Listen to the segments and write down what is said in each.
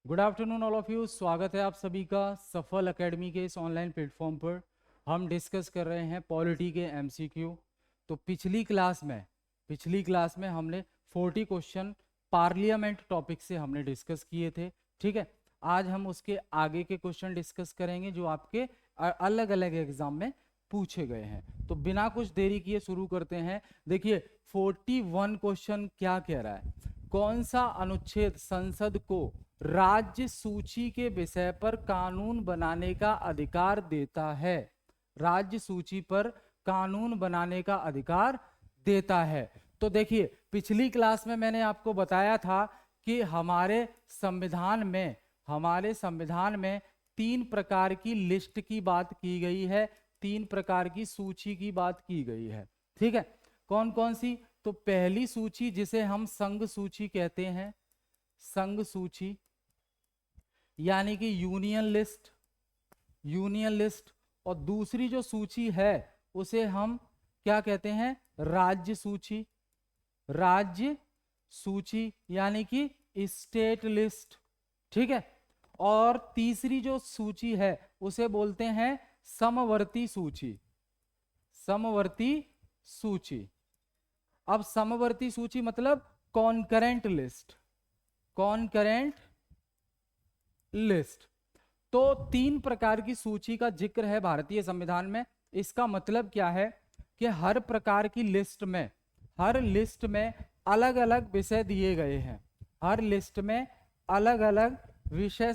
Good afternoon all of you. स्वागत है आप सभी का सफल एकेडमी के इस ऑनलाइन प्लेटफॉर्म पर। हम डिस्कस कर रहे हैं पॉलिटी के एमसीक्यू। तो पिछली क्लास में हमने 40 क्वेश्चन पार्लियामेंट टॉपिक से हमने डिस्कस किए थे। ठीक है, आज हम उसके आगे के क्वेश्चन डिस्कस करेंगे जो आपके अलग अलग एग्जाम में पूछे गए हैं। तो बिना कुछ देरी किए शुरू करते हैं। देखिए 41 क्वेश्चन क्या कह रहा है, कौन सा अनुच्छेद संसद को राज्य सूची के विषय पर कानून बनाने का अधिकार देता है। राज्य सूची पर कानून बनाने का अधिकार देता है। तो देखिए पिछली क्लास में मैंने आपको बताया था कि हमारे संविधान में 3 प्रकार की लिस्ट की बात की गई है, 3 प्रकार की सूची की बात की गई है। ठीक है, कौन कौन सी? तो पहली सूची जिसे हम संघ सूची कहते हैं, संघ सूची यानी कि यूनियन लिस्ट। और दूसरी जो सूची है उसे हम क्या कहते हैं? राज्य सूची यानी कि स्टेट लिस्ट। ठीक है, और तीसरी जो सूची है उसे बोलते हैं समवर्ती सूची। अब समवर्ती सूची मतलब कॉन्करेंट लिस्ट। तो 3 प्रकार की सूची का जिक्र है भारतीय संविधान में। इसका मतलब क्या है कि हर प्रकार की हर लिस्ट में अलग अलग विषय दिए गए हैं, हर लिस्ट में अलग अलग विषय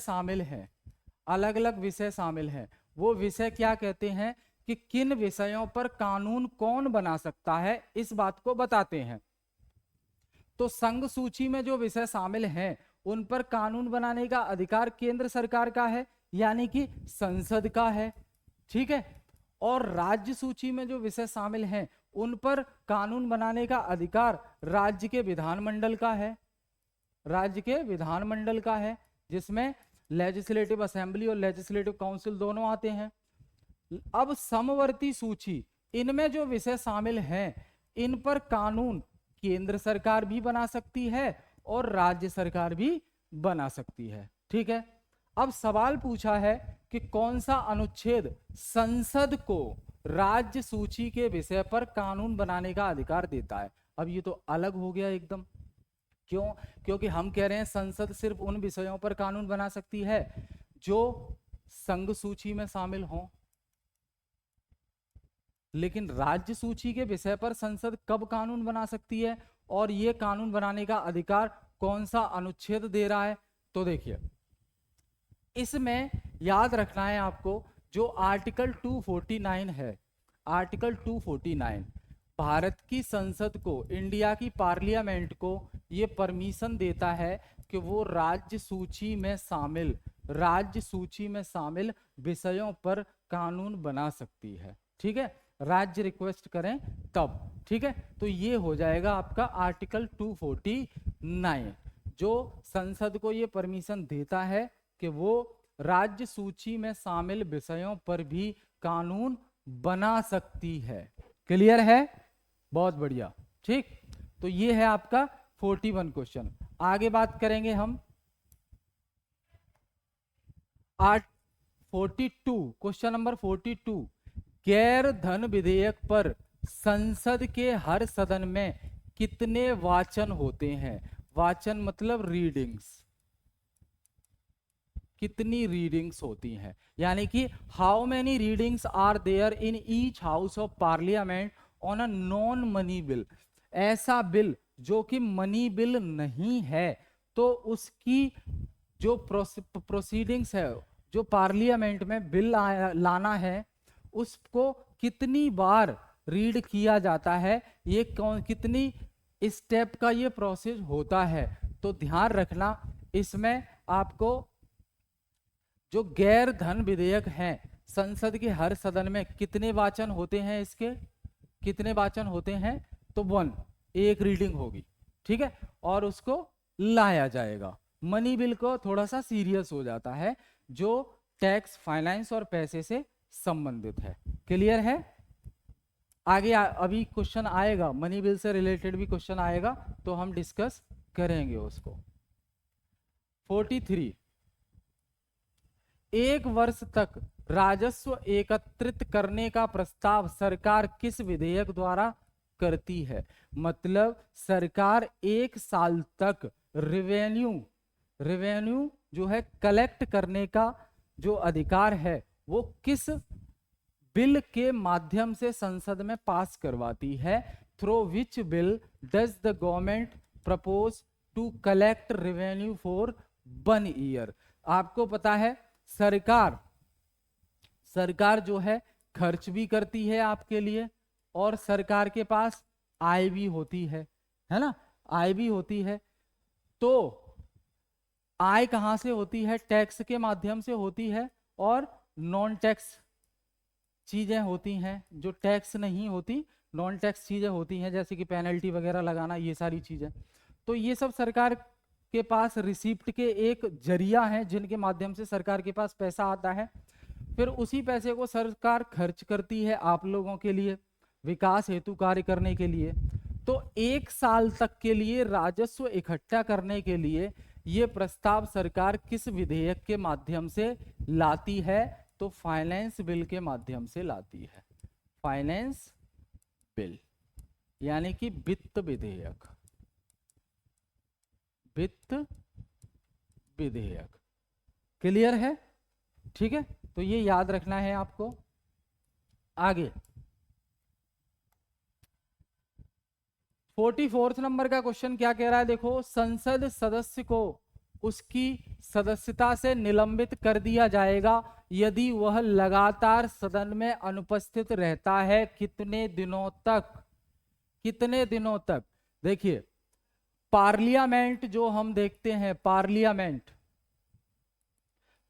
शामिल हैं। वो विषय क्या कहते हैं कि किन विषयों पर कानून कौन बना सकता है, इस बात को बताते हैं। तो संघ सूची में जो विषय शामिल हैं उन पर कानून बनाने का अधिकार केंद्र सरकार का है, यानी कि संसद का है। ठीक है, और राज्य सूची में जो विषय शामिल हैं उन पर कानून बनाने का अधिकार राज्य के विधानमंडल का है, जिसमें लेजिस्लेटिव असेंबली और लेजिस्लेटिव काउंसिल दोनों आते हैं। अब समवर्ती सूची, इनमें जो विषय शामिल हैं इन पर कानून केंद्र सरकार भी बना सकती है और राज्य सरकार भी बना सकती है। ठीक है, अब सवाल पूछा है कि कौन सा अनुच्छेद संसद को राज्य सूची के विषय पर कानून बनाने का अधिकार देता है। अब ये तो अलग हो गया एकदम। क्यों? क्योंकि हम कह रहे हैं संसद सिर्फ उन विषयों पर कानून बना सकती है जो संघ सूची में शामिल हों, लेकिन राज्य सूची के विषय पर संसद कब कानून बना सकती है और ये कानून बनाने का अधिकार कौन सा अनुच्छेद दे रहा है? तो देखिए इसमें याद रखना है आपको, जो आर्टिकल 249 है, आर्टिकल 249 भारत की संसद को, इंडिया की पार्लियामेंट को ये परमिशन देता है कि वो राज्य सूची में शामिल विषयों पर कानून बना सकती है। ठीक है, राज्य रिक्वेस्ट करें तब। ठीक है, तो ये हो जाएगा आपका आर्टिकल 249 जो संसद को ये परमिशन देता है कि वो राज्य सूची में शामिल विषयों पर भी कानून बना सकती है। क्लियर है? बहुत बढ़िया। ठीक, तो ये है आपका 41 क्वेश्चन। आगे बात करेंगे हम 42 क्वेश्चन नंबर 42। गैर धन विधेयक पर संसद के हर सदन में कितने वाचन होते हैं? वाचन मतलब रीडिंग्स, कितनी रीडिंग्स होती हैं, यानी कि how many readings are there in each house of parliament on a non money bill. ऐसा बिल जो कि मनी बिल नहीं है, तो उसकी जो प्रोसीडिंग्स है, जो पार्लियामेंट में बिल लाना है, उसको कितनी बार रीड किया जाता है, ये कितनी स्टेप का ये प्रोसेस होता है। तो ध्यान रखना, इसमें आपको जो गैर धन विधेयक हैं संसद के हर सदन में कितने वाचन होते हैं, इसके कितने वाचन होते हैं? तो 1, एक रीडिंग होगी। ठीक है, और उसको लाया जाएगा। मनी बिल को थोड़ा सा सीरियस हो जाता है, जो टैक्स, फाइनेंस और पैसे से संबंधित है। क्लियर है? आगे अभी क्वेश्चन आएगा, मनी बिल से रिलेटेड भी क्वेश्चन आएगा, तो हम डिस्कस करेंगे उसको। 43 1 वर्ष तक राजस्व एकत्रित करने का प्रस्ताव सरकार किस विधेयक द्वारा करती है? मतलब सरकार 1 साल तक रेवेन्यू जो है कलेक्ट करने का जो अधिकार है वो किस बिल के माध्यम से संसद में पास करवाती है? Through which bill does the government propose to collect revenue for 1 year? आपको पता है सरकार जो है खर्च भी करती है आपके लिए, और सरकार के पास आय भी होती है ना? आय भी होती है। तो आय कहां से होती है? टैक्स के माध्यम से होती है, और नॉन टैक्स चीजें होती हैं जो टैक्स नहीं होती, नॉन टैक्स चीजें होती हैं, जैसे कि पेनल्टी वगैरह लगाना, ये सारी चीजें। तो ये सब सरकार के पास रिसिप्ट के एक जरिया है जिनके माध्यम से सरकार के पास पैसा आता है। फिर उसी पैसे को सरकार खर्च करती है आप लोगों के लिए, विकास हेतु कार्य करने के लिए। तो 1 साल तक के लिए राजस्व इकट्ठा करने के लिए ये प्रस्ताव सरकार किस विधेयक के माध्यम से लाती है? तो फाइनेंस बिल के माध्यम से लाती है। फाइनेंस बिल यानी कि वित्त विधेयक, वित्त विधेयक। क्लियर है? ठीक है, तो ये याद रखना है आपको। आगे 44 नंबर का क्वेश्चन क्या कह रहा है? देखो, संसद सदस्य को उसकी सदस्यता से निलंबित कर दिया जाएगा यदि वह लगातार सदन में अनुपस्थित रहता है। कितने दिनों तक? कितने दिनों तक? देखिए, पार्लियामेंट जो हम देखते हैं,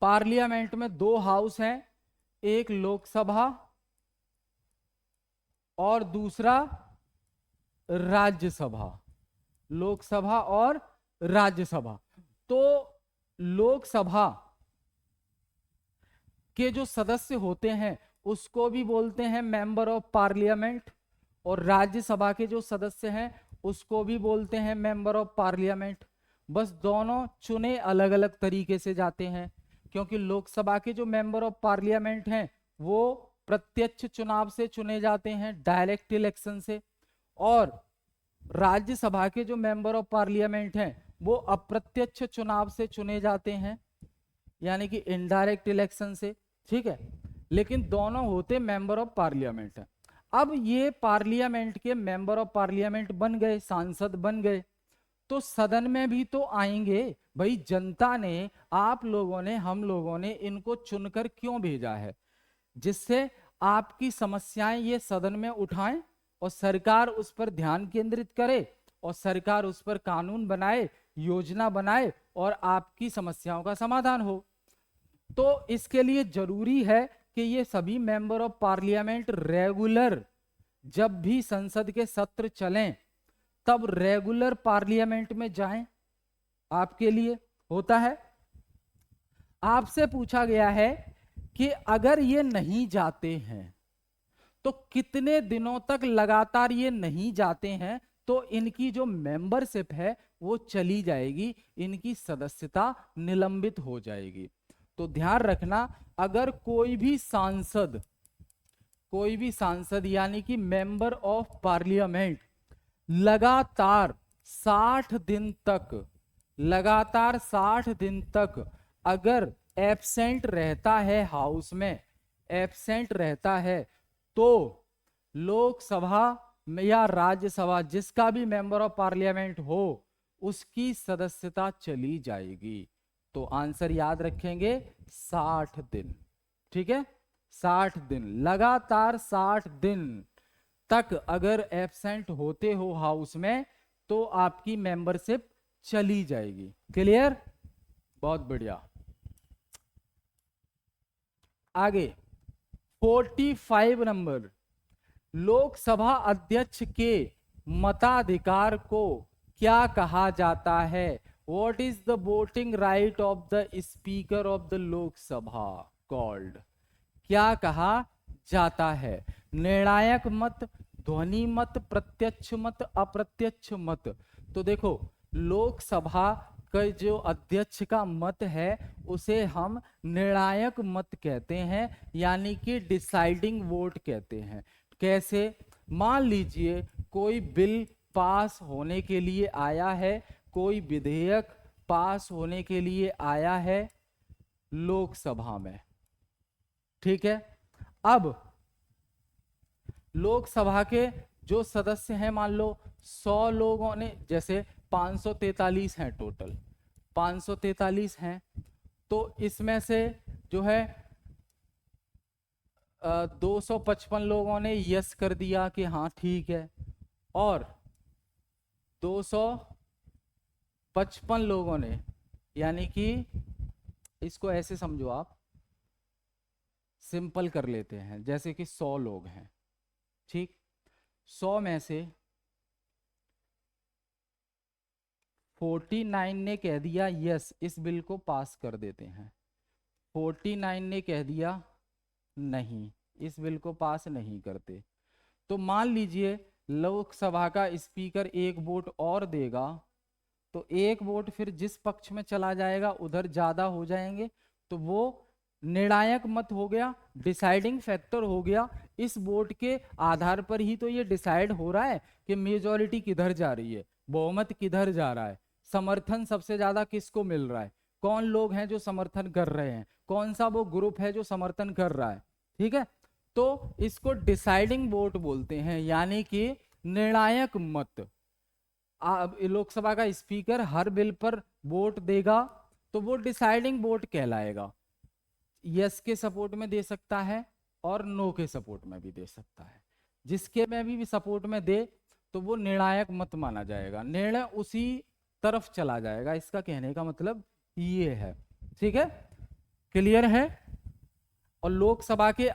पार्लियामेंट में 2 हाउस हैं, एक लोकसभा और दूसरा राज्यसभा। लोकसभा और राज्यसभा। तो लोकसभा के जो सदस्य होते हैं उसको भी बोलते हैं मेंबर ऑफ पार्लियामेंट, और राज्यसभा के जो सदस्य हैं उसको भी बोलते हैं मेंबर ऑफ पार्लियामेंट। बस दोनों चुने अलग अलग तरीके से जाते हैं, क्योंकि लोकसभा के जो मेंबर ऑफ पार्लियामेंट हैं वो प्रत्यक्ष चुनाव से चुने जाते हैं, डायरेक्ट इलेक्शन से, और राज्यसभा के जो मेंबर ऑफ पार्लियामेंट हैं वो अप्रत्यक्ष चुनाव से चुने जाते हैं, यानी कि इनडायरेक्ट इलेक्शन से। ठीक है, लेकिन दोनों होते मेंबर ऑफ पार्लियामेंट हैं। अब ये पार्लियामेंट के मेंबर ऑफ पार्लियामेंट बन गए, सांसद बन गए, तो सदन में भी तो आएंगे भाई। जनता ने, आप लोगों ने, हम लोगों ने इनको चुनकर क्यों भेजा है? जिससे आपकी समस्याएं ये सदन में उठाएं और सरकार उस पर ध्यान केंद्रित करे, और सरकार उस पर कानून बनाए, योजना बनाए, और आपकी समस्याओं का समाधान हो। तो इसके लिए जरूरी है कि ये सभी मेंबर ऑफ पार्लियामेंट रेगुलर, जब भी संसद के सत्र चलें तब रेगुलर पार्लियामेंट में जाएं। आपके लिए होता है। आपसे पूछा गया है कि अगर ये नहीं जाते हैं तो कितने दिनों तक लगातार ये नहीं जाते हैं तो इनकी जो मेंबरशिप है वो चली जाएगी, इनकी सदस्यता निलंबित हो जाएगी। तो ध्यान रखना, अगर कोई भी सांसद यानी कि मेंबर ऑफ पार्लियामेंट लगातार 60 दिन तक अगर एब्सेंट रहता है, हाउस में एब्सेंट रहता है, तो लोकसभा या राज्यसभा जिसका भी मेंबर ऑफ पार्लियामेंट हो उसकी सदस्यता चली जाएगी। तो आंसर याद रखेंगे 60 दिन। ठीक है, 60 दिन, लगातार 60 दिन तक अगर एब्सेंट होते हो हाउस में तो आपकी मेंबरशिप चली जाएगी। क्लियर? बहुत बढ़िया। आगे 45 नंबर, लोकसभा अध्यक्ष के मताधिकार को क्या कहा जाता है? What is the voting right of the speaker of the Lok Sabha called? क्या कहा जाता है? निर्णायक मत, ध्वनि मत, प्रत्यक्ष मत, अप्रत्यक्ष मत। तो देखो, लोकसभा का जो अध्यक्ष का मत है उसे हम निर्णायक मत कहते हैं, यानी कि डिसाइडिंग वोट कहते हैं। कैसे? मान लीजिए कोई बिल पास होने के लिए आया है, कोई विधेयक पास होने के लिए आया है लोकसभा में, ठीक है। अब लोकसभा के जो सदस्य हैं, मान लो 100 लोगों ने, जैसे 543 हैं टोटल, 543 हैं, तो इसमें से जो है 255 लोगों ने यस कर दिया कि हाँ ठीक है, और 255 लोगों ने, यानी कि इसको ऐसे समझो आप, सिंपल कर लेते हैं, जैसे कि 100 लोग हैं, ठीक, 100 में से 49 ने कह दिया यस, इस बिल को पास कर देते हैं, 49 ने कह दिया नहीं, इस बिल को पास नहीं करते। तो मान लीजिए लोकसभा का स्पीकर एक वोट और देगा, तो एक वोट फिर जिस पक्ष में चला जाएगा उधर ज्यादा हो जाएंगे, तो वो निर्णायक मत हो गया, डिसाइडिंग फैक्टर हो गया। इस वोट के आधार पर ही तो ये डिसाइड हो रहा है कि मेजॉरिटी किधर जा रही है, बहुमत किधर जा रहा है, समर्थन सबसे ज्यादा किसको मिल रहा है, कौन लोग हैं जो समर्थन कर रहे हैं, कौन सा वो ग्रुप है जो समर्थन कर रहा है, ठीक है। तो इसको डिसाइडिंग वोट बोलते हैं, यानी कि निर्णायक मत। लोकसभा का स्पीकर हर बिल पर वोट देगा तो वो डिसाइडिंग वोट कहलाएगा। यस के सपोर्ट में दे सकता है और नो के सपोर्ट में भी दे सकता है, जिसके में भी सपोर्ट में दे तो वो निर्णायक मत माना जाएगा, निर्णय उसी तरफ चला जाएगा। इसका कहने का मतलब ये है, ठीक है, क्लियर है। और लोकसभा के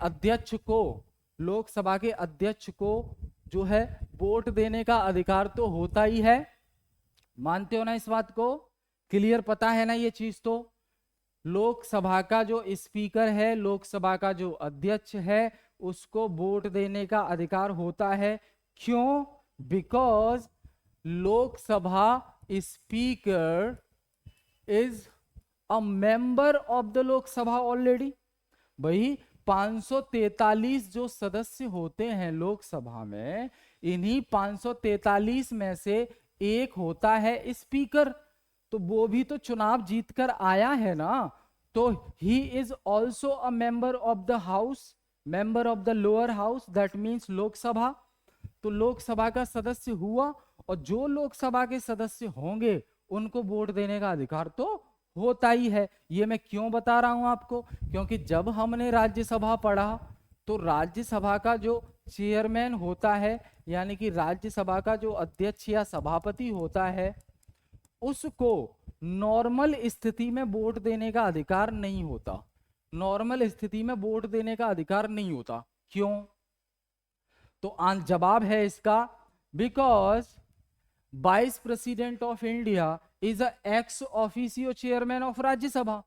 अध्यक्ष को जो है वोट देने का अधिकार तो होता ही है, मानते हो ना इस बात को, क्लियर, पता है ना ये चीज। तो लोकसभा का जो स्पीकर है, लोकसभा का जो अध्यक्ष है, उसको वोट देने का अधिकार होता है। क्यों? Because Lok Sabha speaker is a member of the Lok Sabha already. भाई 543 जो सदस्य होते हैं लोकसभा में, इन्हीं 543 में से एक होता है स्पीकर, तो वो भी तो चुनाव जीतकर आया है ना, तो he is also a member of the house, member of the lower house, that means Lok Sabha. तो लोकसभा का सदस्य हुआ, और जो लोकसभा के सदस्य होंगे उनको वोट देने का अधिकार तो होता ही है। ये मैं क्यों बता रहा हूं आपको, क्योंकि जब हमने राज्यसभा पढ़ा तो राज्यसभा का जो चेयरमैन होता है, यानी कि राज्यसभा का जो अध्यक्ष या सभापति होता है, उसको नॉर्मल स्थिति में वोट देने का अधिकार नहीं होता, नॉर्मल स्थिति में वोट देने का अधिकार नहीं होता। क्यों? तो जवाब है इसका, because vice president of India is a ex officio chairman of Rajya Sabha.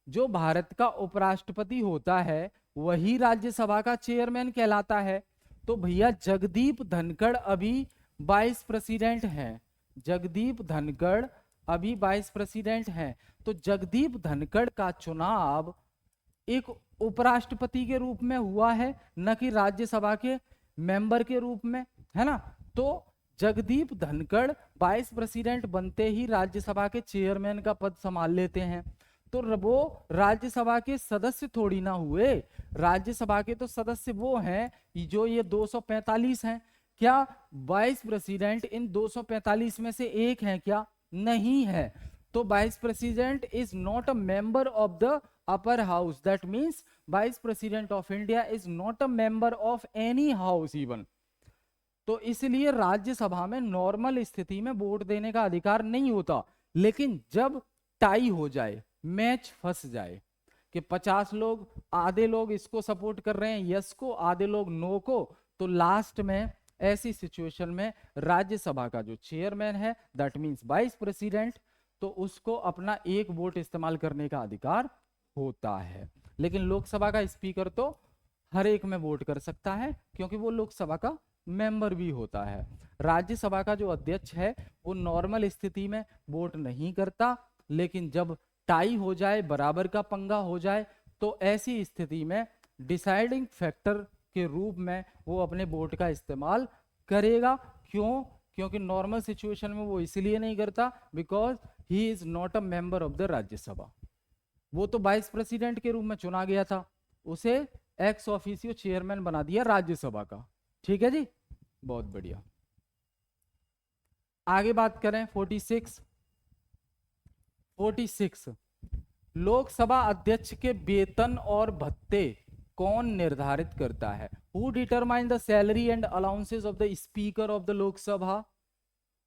जो भारत का उपराष्ट्रपति होता है वही राज्यसभा का चेयरमैन कहलाता है। तो भैया जगदीप धनखड़ अभी वाइस प्रेसिडेंट हैं, जगदीप धनखड़ अभी वाइस प्रेसिडेंट हैं। तो जगदीप धनखड़ का चुनाव एक उपराष्ट्रपति के रूप में हुआ है, न कि राज्यसभा के मेंबर के रूप में, है ना। तो जगदीप धनखड़ वाइस प्रेसिडेंट बनते ही राज्यसभा के चेयरमैन का पद संभाल लेते हैं। तो वो राज्यसभा के सदस्य थोड़ी ना हुए, राज्यसभा के तो सदस्य वो हैं जो ये 245 हैं। क्या वाइस प्रेसिडेंट इन 245 में से एक है क्या? नहीं है। तो vice president is not a member of the upper house, that means vice president of India is not a member of any house even. तो इसलिए राज्यसभा में नॉर्मल स्थिति में वोट देने का अधिकार नहीं होता। लेकिन जब टाई हो जाए, मैच फंस जाए कि 50 लोग, आधे लोग इसको सपोर्ट कर रहे हैं यस को, आधे लोग नो को, तो लास्ट में ऐसी सिचुएशन में राज्यसभा का जो चेयरमैन है, दैट मीन्स वाइस प्रेसिडेंट, तो उसको अपना एक वोट इस्तेमाल करने का अधिकार होता है। लेकिन लोकसभा का स्पीकर तो हर एक में वोट कर सकता है, क्योंकि वो लोकसभा का मेंबर भी होता है। राज्यसभा का जो अध्यक्ष है वो नॉर्मल स्थिति में वोट नहीं करता, लेकिन जब टाई हो जाए, बराबर का पंगा हो जाए, तो ऐसी स्थिति में डिसाइडिंग फैक्टर के रूप में वो अपने वोट का इस्तेमाल करेगा। क्यों? क्योंकि नॉर्मल सिचुएशन में वो इसलिए नहीं करता because he is not a member of the Rajya Sabha. वो तो वाइस प्रेसिडेंट के रूप में चुना गया था, उसे एक्स ऑफिसियो चेयरमैन बना दिया राज्यसभा का। ठीक है जी, बहुत बढ़िया। आगे बात करें 46 लोकसभा अध्यक्ष के वेतन और भत्ते कौन निर्धारित करता है? Who determine the salary and allowances of the speaker of the Lok Sabha?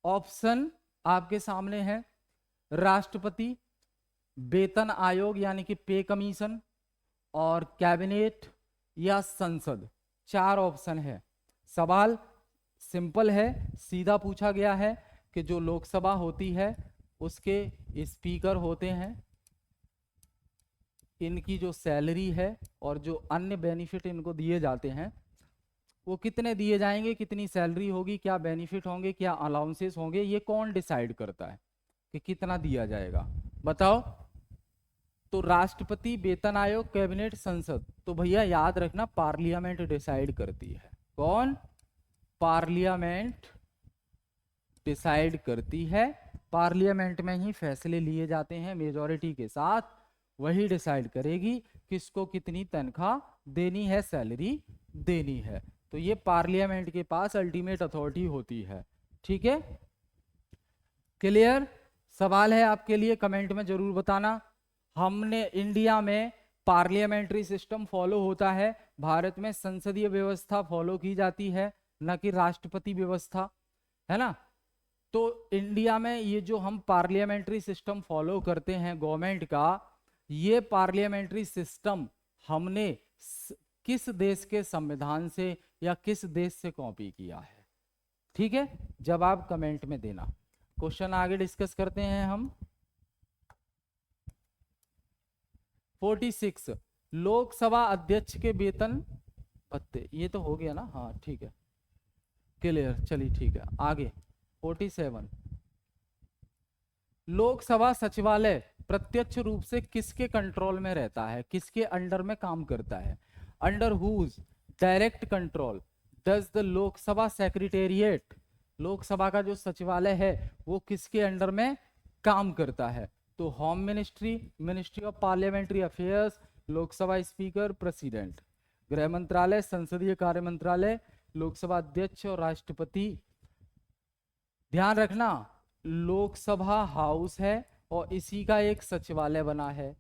Option आपके सामने है, राष्ट्रपति, वेतन आयोग यानी कि पे कमीशन, और कैबिनेट या संसद। 4 ऑप्शन है। सवाल सिंपल है, सीधा पूछा गया है कि जो लोकसभा होती है उसके स्पीकर होते हैं, इनकी जो सैलरी है और जो अन्य बेनिफिट इनको दिए जाते हैं वो कितने दिए जाएंगे, कितनी सैलरी होगी, क्या बेनिफिट होंगे, क्या अलाउंसेस होंगे, ये कौन डिसाइड करता है कि कितना दिया जाएगा? बताओ। तो राष्ट्रपति, वेतन आयोग, कैबिनेट, संसद। तो भैया याद रखना पार्लियामेंट डिसाइड करती है। कौन? पार्लियामेंट डिसाइड करती है। पार्लियामेंट में ही फैसले लिए जाते हैं मेजॉरिटी के साथ, वही डिसाइड करेगी किसको कितनी तनख्वाह देनी है, सैलरी देनी है। तो ये पार्लियामेंट के पास अल्टीमेट अथॉरिटी होती है। ठीक है, क्लियर? सवाल है आपके लिए, कमेंट में जरूर बताना। हमने इंडिया में पार्लियामेंट्री सिस्टम फॉलो होता है, भारत में संसदीय व्यवस्था फॉलो की जाती है, न कि राष्ट्रपति व्यवस्था, है ना। तो इंडिया में ये जो हम पार्लियामेंट्री सिस्टम फॉलो करते हैं गवर्नमेंट का, ये पार्लियामेंट्री सिस्टम हमने किस देश के संविधान से या किस देश से कॉपी किया है? ठीक है, जवाब कमेंट में देना। क्वेश्चन आगे डिस्कस करते हैं हम। 46 लोकसभा अध्यक्ष के वेतन भत्ते, ये तो हो गया ना, हाँ ठीक है, क्लियर। चलिए ठीक है, आगे 47 लोकसभा सचिवालय प्रत्यक्ष रूप से किसके कंट्रोल में रहता है, किसके अंडर में काम करता है? Under whose direct control does the Lok Sabha secretariat, Lok Sabha का जो सचिवालय है वो किसके अंडर में काम करता है? तो home ministry, ministry of parliamentary affairs, Lok Sabha speaker, president. गृह मंत्रालय, संसदीय कार्य मंत्रालय, लोकसभा अध्यक्ष और राष्ट्रपति। ध्यान रखना लोकसभा हाउस है और इसी का एक सचिवालय बना है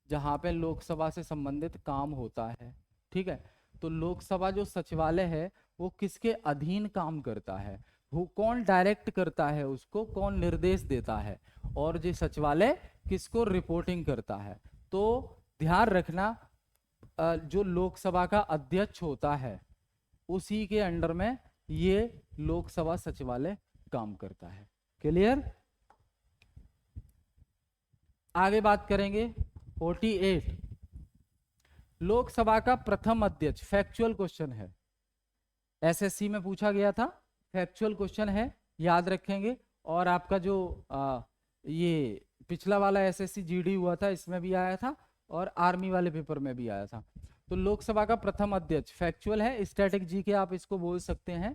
जहां पे लोकसभा से संबंधित काम होता है। ठीक है, तो लोकसभा जो सचिवालय है वो किसके अधीन काम करता है, वो कौन डायरेक्ट करता है उसको, कौन निर्देश देता है, और जो सचिवालय किसको रिपोर्टिंग करता है? तो ध्यान रखना जो लोकसभा का अध्यक्ष होता है उसी के अंडर में ये लोकसभा सचिवालय काम करता है। क्लियर? आगे बात करेंगे 48 लोकसभा का प्रथम अध्यक्ष, फैक्चुअल क्वेश्चन है, एसएससी में पूछा गया था, फैक्चुअल क्वेश्चन है, याद रखेंगे। और आपका जो ये पिछला वाला एसएससी जीडी हुआ था इसमें भी आया था और आर्मी वाले पेपर में भी आया था। तो लोकसभा का प्रथम अध्यक्ष फैक्चुअल है, स्टैटिक जी के आप इसको बोल सकते हैं।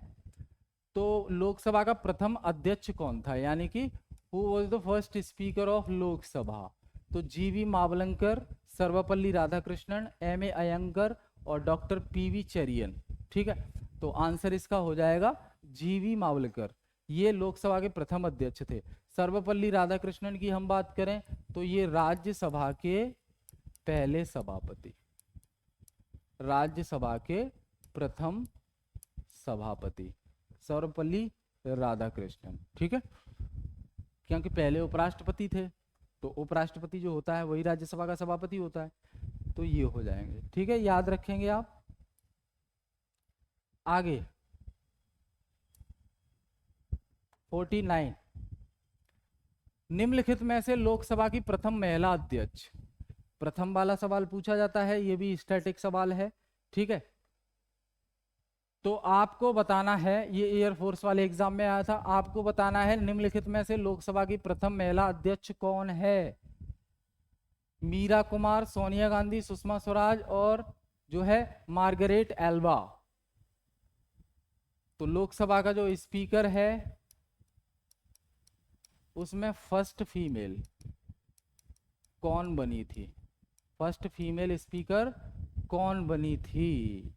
तो लोकसभा का प्रथम अध्यक्ष कौन था, यानी कि who was the first speaker of Lok Sabha? तो जीवी मावलंकर, सर्वपल्ली राधाकृष्णन, एम.ए. अयंगर और डॉक्टर पी.वी. चरियन। ठीक है, तो आंसर इसका हो जाएगा जीवी मावलंकर, ये लोकसभा के प्रथम अध्यक्ष थे। सर्वपल्ली राधाकृष्णन की हम बात करें तो ये राज्यसभा के पहले सभापति, राज्यसभा के प्रथम सभापति सर्वपल्ली राधाकृष्णन। ठीक है, क्योंकि पहले उपराष्ट्रपति थे, तो उपराष्ट्रपति जो होता है वही राज्यसभा का सभापति होता है, तो ये हो जाएंगे। ठीक है, याद रखेंगे आप। आगे 49 निम्नलिखित में से लोकसभा की प्रथम महिला अध्यक्ष, प्रथम वाला सवाल पूछा जाता है, ये भी स्टैटिक सवाल है। ठीक है, तो आपको बताना है, ये एयरफोर्स वाले एग्जाम में आया था, आपको बताना है निम्नलिखित में से लोकसभा की प्रथम महिला अध्यक्ष कौन है? मीरा कुमार, सोनिया गांधी, सुषमा स्वराज और जो है मार्गरेट एल्वा। तो लोकसभा का जो स्पीकर है उसमें फर्स्ट फीमेल कौन बनी थी? फर्स्ट फीमेल स्पीकर कौन बनी थी?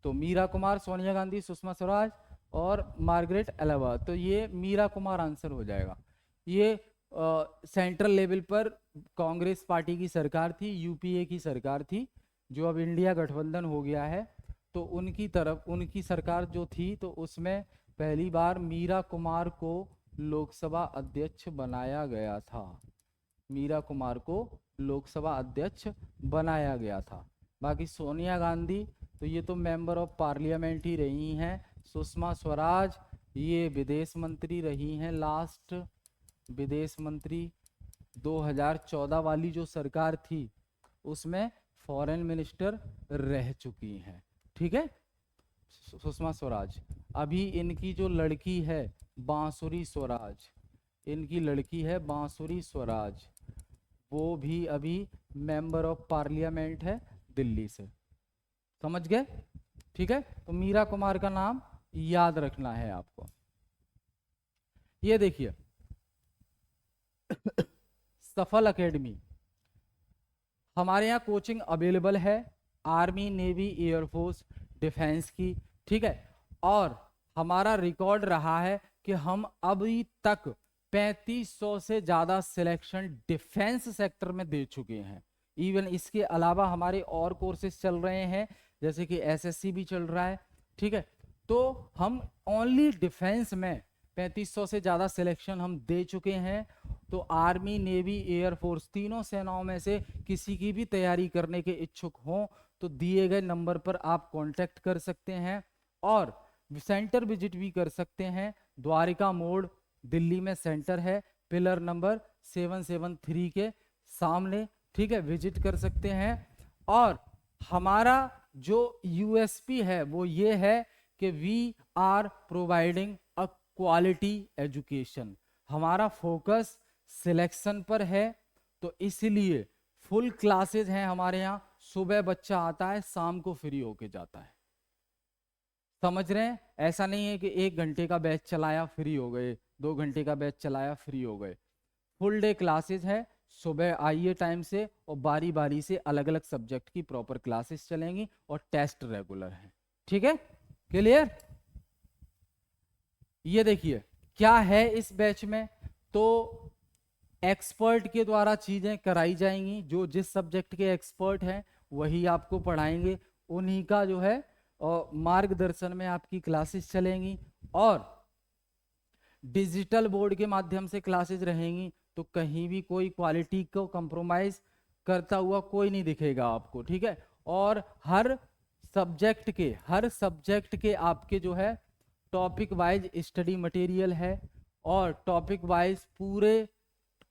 तो मीरा कुमार, सोनिया गांधी, सुषमा स्वराज और मार्गरेट एल्वा। तो ये मीरा कुमार आंसर हो जाएगा। ये सेंट्रल लेवल पर कांग्रेस पार्टी की सरकार थी, यूपीए की सरकार थी, जो अब इंडिया गठबंधन हो गया है। तो उनकी तरफ उनकी सरकार जो थी, तो उसमें पहली बार मीरा कुमार को लोकसभा अध्यक्ष बनाया गया था। मीरा कुमार को लोकसभा अध्यक्ष बनाया गया था। बाकी सोनिया गांधी तो ये तो मेंबर ऑफ पार्लियामेंट ही रही हैं। सुषमा स्वराज ये विदेश मंत्री रही हैं, लास्ट विदेश मंत्री 2014 वाली जो सरकार थी उसमें फॉरेन मिनिस्टर रह चुकी हैं। ठीक है, सुषमा स्वराज। अभी इनकी जो लड़की है बांसुरी स्वराज, इनकी लड़की है बांसुरी स्वराज, वो भी अभी मेंबर ऑफ पार्लियामेंट है दिल्ली से। समझ गए? ठीक है, तो मीरा कुमार का नाम याद रखना है आपको। ये देखिए सफल एकेडमी, हमारे यहाँ कोचिंग अवेलेबल है आर्मी, नेवी, एयरफोर्स, डिफेंस की। ठीक है, और हमारा रिकॉर्ड रहा है कि हम अभी तक 3500 से ज्यादा सिलेक्शन डिफेंस सेक्टर में दे चुके हैं। इवन इसके अलावा हमारे और कोर्सेज चल रहे हैं, जैसे कि एसएससी भी चल रहा है। ठीक है, तो हम ओनली डिफेंस में 3500 से ज्यादा सिलेक्शन हम दे चुके हैं। तो आर्मी, नेवी, एयरफोर्स तीनों सेनाओं में से किसी की भी तैयारी करने के इच्छुक हों तो दिए गए नंबर पर आप कांटेक्ट कर सकते हैं और सेंटर विजिट भी कर सकते हैं। द्वारिका मोड़ दिल्ली में सेंटर है, पिलर नंबर 773 के सामने। ठीक है, विजिट कर सकते हैं। और हमारा जो यूएसपी है वो ये है कि we are providing a quality education. हमारा फोकस सिलेक्शन पर है, तो इसलिए फुल क्लासेज हैं हमारे यहाँ। सुबह बच्चा आता है, शाम को फ्री होके जाता है। समझ रहे हैं? ऐसा नहीं है कि 1 घंटे का बैच चलाया फ्री हो गए, 2 घंटे का बैच चलाया फ्री हो गए। फुल डे क्लासेज है। सुबह आइए टाइम से और बारी बारी से अलग अलग सब्जेक्ट की प्रॉपर क्लासेस चलेंगी और टेस्ट रेगुलर है। ठीक है, क्लियर? ये देखिए क्या है इस बैच में, तो एक्सपर्ट के द्वारा चीजें कराई जाएंगी। जो जिस सब्जेक्ट के एक्सपर्ट हैं वही आपको पढ़ाएंगे, उन्हीं का जो है और मार्गदर्शन में आपकी क्लासेस चलेंगी। और डिजिटल बोर्ड के माध्यम से क्लासेस रहेंगी, तो कहीं भी कोई क्वालिटी को कंप्रोमाइज करता हुआ कोई नहीं दिखेगा आपको। ठीक है, और हर सब्जेक्ट के आपके जो है टॉपिक वाइज स्टडी मटेरियल है, और टॉपिक वाइज पूरे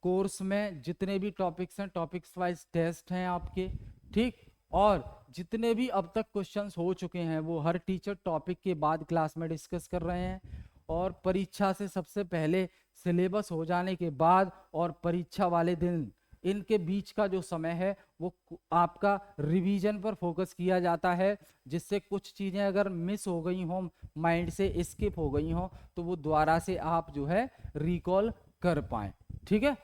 कोर्स में जितने भी टॉपिक्स हैं टॉपिक्स वाइज टेस्ट हैं आपके। ठीक, और जितने भी अब तक क्वेश्चंस हो चुके हैं वो हर टीचर टॉपिक के बाद क्लास में डिस्कस कर रहे हैं। और परीक्षा से सबसे पहले सिलेबस हो जाने के बाद और परीक्षा वाले दिन इनके बीच का जो समय है वो आपका रिवीजन पर फोकस किया जाता है, जिससे कुछ चीजें अगर मिस हो गई हों, माइंड से स्किप हो गई हों, तो वो दोबारा से आप जो है रिकॉल कर पाएं। ठीक है,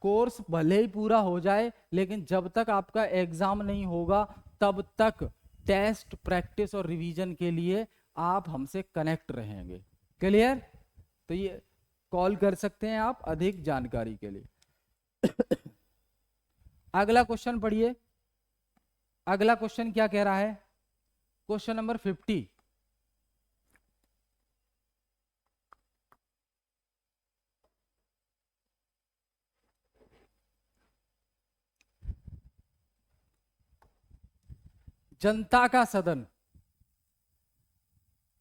कोर्स भले ही पूरा हो जाए लेकिन जब तक आपका एग्जाम नहीं होगा तब तक टेस्ट, प्रैक्टिस और रिवीजन के लिए आप हमसे कनेक्ट रहेंगे। क्लियर? तो ये कॉल कर सकते हैं आप अधिक जानकारी के लिए। अगला क्वेश्चन पढ़िए। अगला क्वेश्चन क्या कह रहा है? Question number 50। जनता का सदन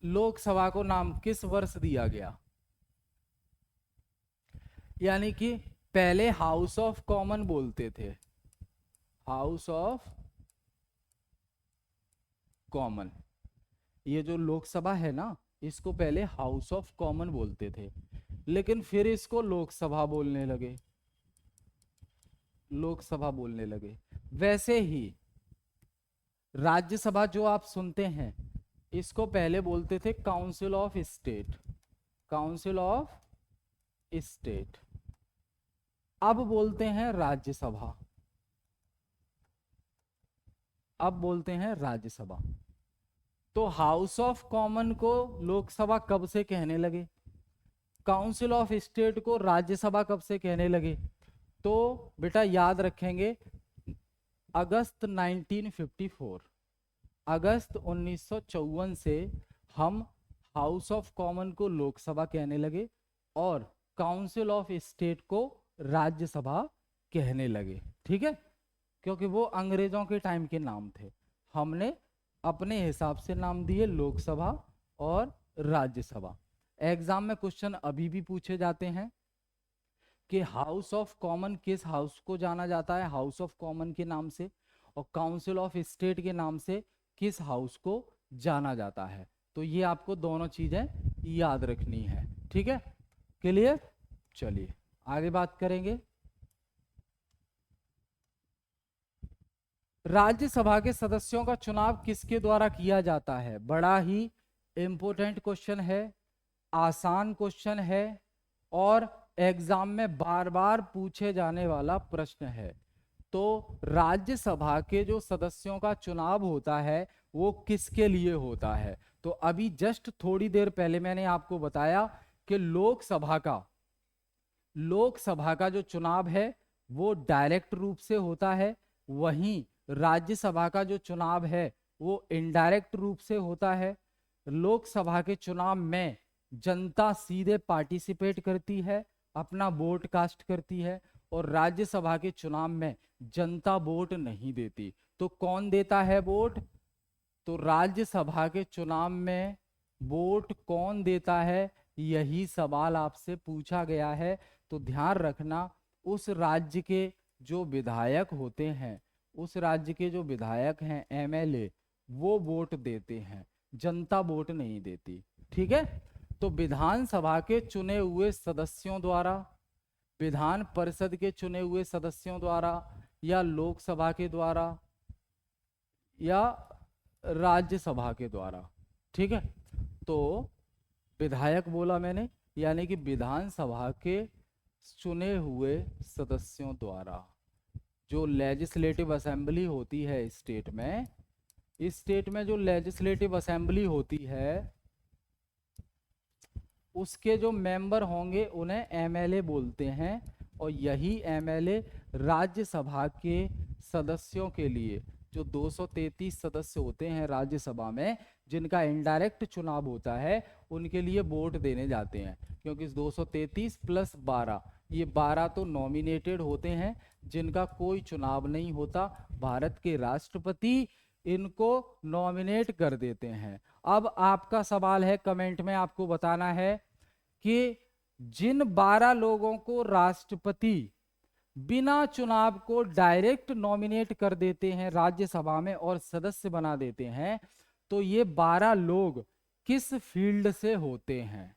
लोकसभा को नाम किस वर्ष दिया गया? यानी कि पहले हाउस ऑफ कॉमन बोलते थे, हाउस ऑफ कॉमन, ये जो लोकसभा है ना, इसको पहले हाउस ऑफ कॉमन बोलते थे, लेकिन फिर इसको लोकसभा बोलने लगे, लोकसभा बोलने लगे। वैसे ही राज्यसभा जो आप सुनते हैं, इसको पहले बोलते थे council of state, council of state, अब बोलते हैं राज्यसभा, अब बोलते हैं राज्यसभा। तो हाउस ऑफ कॉमन को लोकसभा कब से कहने लगे, काउंसिल ऑफ स्टेट को राज्यसभा कब से कहने लगे? तो बेटा याद रखेंगे, अगस्त 1954, अगस्त 1954 से हम हाउस ऑफ कॉमन को लोकसभा कहने लगे और काउंसिल ऑफ स्टेट को राज्यसभा कहने लगे। ठीक है, क्योंकि वो अंग्रेजों के टाइम के नाम थे, हमने अपने हिसाब से नाम दिए लोकसभा और राज्यसभा। एग्जाम में क्वेश्चन अभी भी पूछे जाते हैं कि हाउस ऑफ कॉमन किस हाउस को जाना जाता है, हाउस ऑफ कॉमन के नाम से, और काउंसिल ऑफ स्टेट के नाम से किस हाउस को जाना जाता है। तो ये आपको दोनों चीजें याद रखनी है। ठीक है, क्लियर? चलिए आगे बात करेंगे। राज्यसभा के सदस्यों का चुनाव किसके द्वारा किया जाता है? बड़ा ही इंपॉर्टेंट क्वेश्चन है, आसान क्वेश्चन है और एग्जाम में बार बार पूछे जाने वाला प्रश्न है। तो राज्यसभा के जो सदस्यों का चुनाव होता है वो किसके लिए होता है? तो अभी जस्ट थोड़ी देर पहले मैंने आपको बताया कि लोकसभा का जो चुनाव है वो डायरेक्ट रूप से होता है, वहीं राज्यसभा का जो चुनाव है वो इनडायरेक्ट रूप से होता है। लोकसभा के चुनाव में जनता सीधे पार्टिसिपेट करती है, अपना वोट कास्ट करती है, और राज्यसभा के चुनाव में जनता वोट नहीं देती। तो कौन देता है वोट? तो राज्यसभा के चुनाव में वोट कौन देता है, यही सवाल आपसे पूछा गया है। तो ध्यान रखना, उस राज्य के जो विधायक होते हैं, उस राज्य के जो विधायक हैं एमएलए, वो वोट देते हैं, जनता वोट नहीं देती। ठीक है, तो विधानसभा के चुने हुए सदस्यों द्वारा, विधान परिषद के चुने हुए सदस्यों द्वारा, या लोकसभा के द्वारा, या राज्यसभा के द्वारा। ठीक है, तो विधायक बोला मैंने, यानी कि विधानसभा के चुने हुए सदस्यों द्वारा। जो लेजिस्लेटिव असेंबली होती है स्टेट में, इस स्टेट में जो लेजिस्लेटिव असेंबली होती है उसके जो मेंबर होंगे उन्हें एमएलए बोलते हैं, और यही एमएलए राज्यसभा के सदस्यों के लिए, जो 233 सदस्य होते हैं राज्यसभा में जिनका इनडायरेक्ट चुनाव होता है, उनके लिए वोट देने जाते हैं। क्योंकि 233 प्लस 12, ये 12 तो नॉमिनेटेड होते हैं जिनका कोई चुनाव नहीं होता, भारत के राष्ट्रपति इनको नॉमिनेट कर देते हैं। अब आपका सवाल है, कमेंट में आपको बताना है कि जिन 12 लोगों को राष्ट्रपति बिना चुनाव को डायरेक्ट नॉमिनेट कर देते हैं राज्यसभा में और सदस्य बना देते हैं, तो ये 12 लोग किस फील्ड से होते हैं,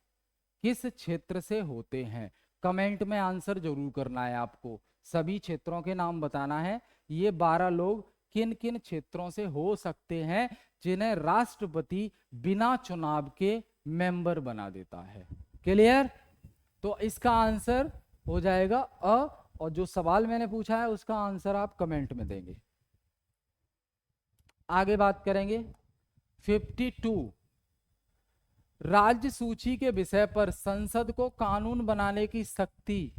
किस क्षेत्र से होते हैं? कमेंट में आंसर जरूर करना है आपको, सभी क्षेत्रों के नाम बताना है। ये 12 लोग किन किन क्षेत्रों से हो सकते हैं जिन्हें राष्ट्रपति बिना चुनाव के मेंबर बना देता है। क्लियर? तो इसका आंसर हो जाएगा अ, और जो सवाल मैंने पूछा है उसका आंसर आप कमेंट में देंगे। आगे बात करेंगे 52, राज्य सूची के विषय पर संसद को कानून बनाने की शक्ति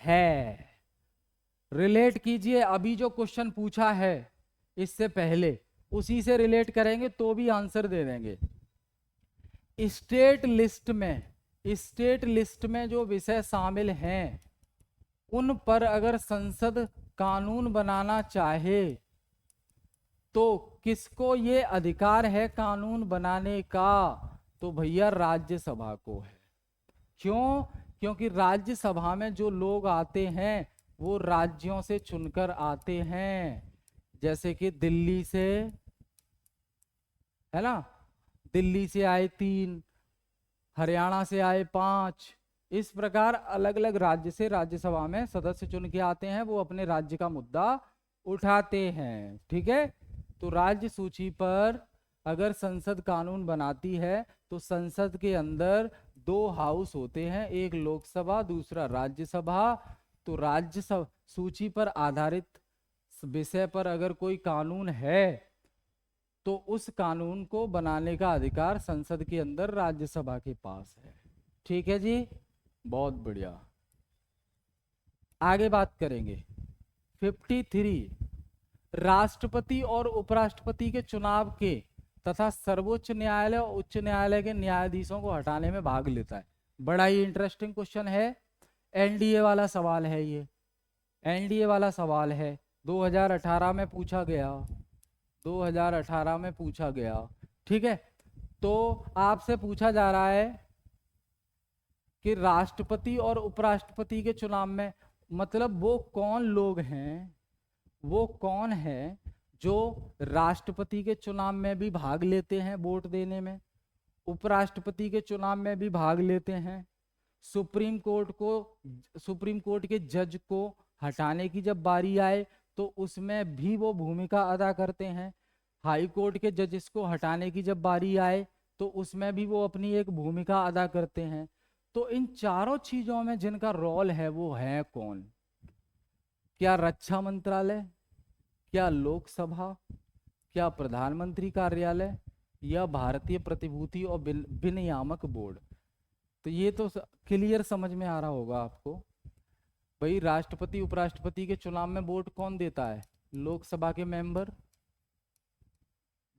है। रिलेट कीजिए, अभी जो क्वेश्चन पूछा है इससे पहले उसी से रिलेट करेंगे तो भी आंसर दे देंगे। स्टेट लिस्ट में जो विषय शामिल हैं उन पर अगर संसद कानून बनाना चाहे तो किसको ये अधिकार है कानून बनाने का? तो भैया राज्यसभा को है। क्यों? क्योंकि राज्यसभा में जो लोग आते हैं वो राज्यों से चुनकर आते हैं, जैसे कि दिल्ली से, है ना, दिल्ली से आए 3, हरियाणा से आए 5। इस प्रकार अलग अलग राज्य से राज्यसभा में सदस्य चुन के आते हैं, वो अपने राज्य का मुद्दा उठाते हैं। ठीक है, तो राज्य सूची पर अगर संसद कानून बनाती है तो संसद के अंदर 2 हाउस होते हैं, एक लोकसभा दूसरा राज्यसभा। तो राज्यसभा सूची पर आधारित विषय पर अगर कोई कानून है तो उस कानून को बनाने का अधिकार संसद के अंदर राज्यसभा के पास है। ठीक है जी, बहुत बढ़िया। आगे बात करेंगे 53, राष्ट्रपति और उपराष्ट्रपति के चुनाव के तथा सर्वोच्च न्यायालय और उच्च न्यायालय के न्यायाधीशों को हटाने में भाग लेता है। बड़ा ही इंटरेस्टिंग क्वेश्चन है, एनडीए वाला सवाल है ये, एनडीए वाला सवाल है, 2018 में पूछा गया, 2018 में पूछा गया। ठीक है, तो आपसे पूछा जा रहा है कि राष्ट्रपति और उपराष्ट्रपति के चुनाव में मतलब वो कौन लोग हैं, वो कौन है जो राष्ट्रपति के चुनाव में भी भाग लेते हैं वोट देने में, उपराष्ट्रपति के चुनाव में भी भाग लेते हैं, सुप्रीम कोर्ट के जज को हटाने की जब बारी आए तो उसमें भी वो भूमिका अदा करते हैं, हाई कोर्ट के जजेस को हटाने की जब बारी आए तो उसमें भी वो अपनी एक भूमिका अदा करते हैं। तो इन चारों चीजों में जिनका रोल है वो है कौन? क्या रक्षा मंत्रालय, क्या लोकसभा, क्या प्रधानमंत्री कार्यालय, या भारतीय प्रतिभूति और विनियामक बोर्ड? तो ये तो क्लियर समझ में आ रहा होगा आपको। भाई राष्ट्रपति उपराष्ट्रपति के चुनाव में वोट कौन देता है? लोकसभा के मेंबर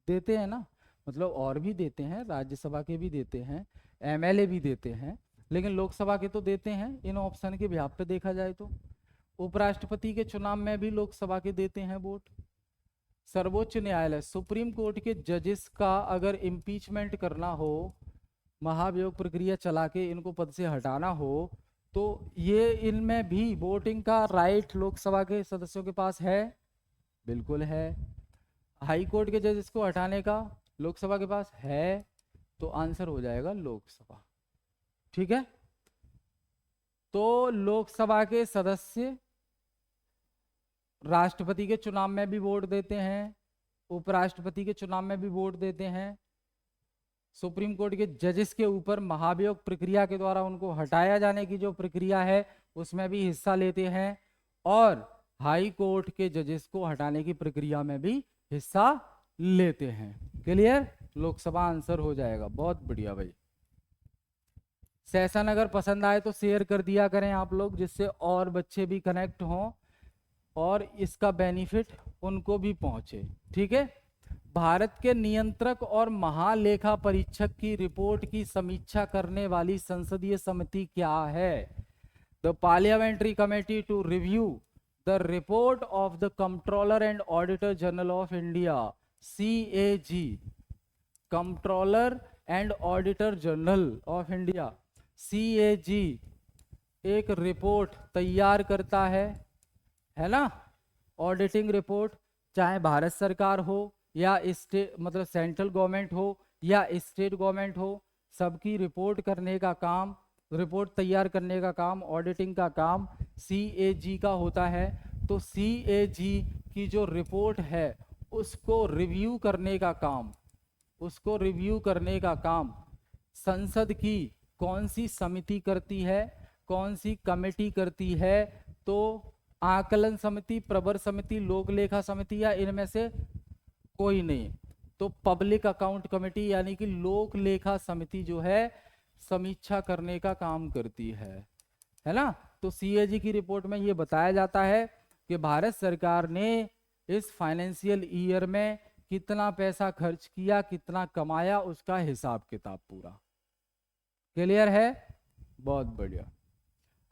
देते हैं ना, मतलब और भी देते हैं, राज्यसभा के भी देते हैं, एमएलए भी देते हैं, लेकिन लोकसभा के तो देते हैं इन ऑप्शन के बिहाफ पे देखा जाए तो। उपराष्ट्रपति के चुनाव में भी लोकसभा के देते हैं वोट। सर्वोच्च न्यायालय सुप्रीम कोर्ट के जजेस का अगर इम्पीचमेंट करना हो, महाभियोग प्रक्रिया चला के इनको पद से हटाना हो, तो ये इनमें भी वोटिंग का राइट लोकसभा के सदस्यों के पास है, बिल्कुल है। हाई कोर्ट के जजेस को हटाने का लोकसभा के पास है, तो आंसर हो जाएगा लोकसभा। ठीक है, तो लोकसभा के सदस्य राष्ट्रपति के चुनाव में भी वोट देते हैं, उपराष्ट्रपति के चुनाव में भी वोट देते हैं, सुप्रीम कोर्ट के जजेस के ऊपर महाभियोग प्रक्रिया के द्वारा उनको हटाया जाने की जो प्रक्रिया है उसमें भी हिस्सा लेते हैं, और हाई कोर्ट के जजेस को हटाने की प्रक्रिया में भी हिस्सा लेते हैं। क्लियर? लोकसभा आंसर हो जाएगा। बहुत बढ़िया भाई। सेशन अगर पसंद आए तो शेयर कर दिया करें आप लोग, जिससे और बच्चे भी कनेक्ट हों और इसका बेनिफिट उनको भी पहुंचे। ठीक है, भारत के नियंत्रक और महालेखा परीक्षक की रिपोर्ट की समीक्षा करने वाली संसदीय समिति क्या है? The parliamentary committee to review the report of the controller and auditor general of India, CAG, controller and auditor general of India, CAG एक रिपोर्ट तैयार करता है ना, ऑडिटिंग रिपोर्ट, चाहे भारत सरकार हो या स्टेट, मतलब सेंट्रल गवर्नमेंट हो या स्टेट गवर्नमेंट हो, सबकी रिपोर्ट करने का काम, रिपोर्ट तैयार करने का काम, ऑडिटिंग का काम CAG का होता है। तो CAG की जो रिपोर्ट है उसको रिव्यू करने का काम, उसको रिव्यू करने का काम संसद की कौन सी समिति करती है, कौन सी कमेटी करती है? तो आकलन समिति, प्रवर समिति, लोक लेखा समिति, या इनमें से कोई नहीं। तो पब्लिक अकाउंट कमेटी यानी कि लोक लेखा समिति जो है समीक्षा करने का काम करती है ना। तो CAG की रिपोर्ट में ये बताया जाता है कि भारत सरकार ने इस फाइनेंशियल ईयर में कितना पैसा खर्च किया, कितना कमाया, उसका हिसाब किताब पूरा। क्लियर है? बहुत बढ़िया।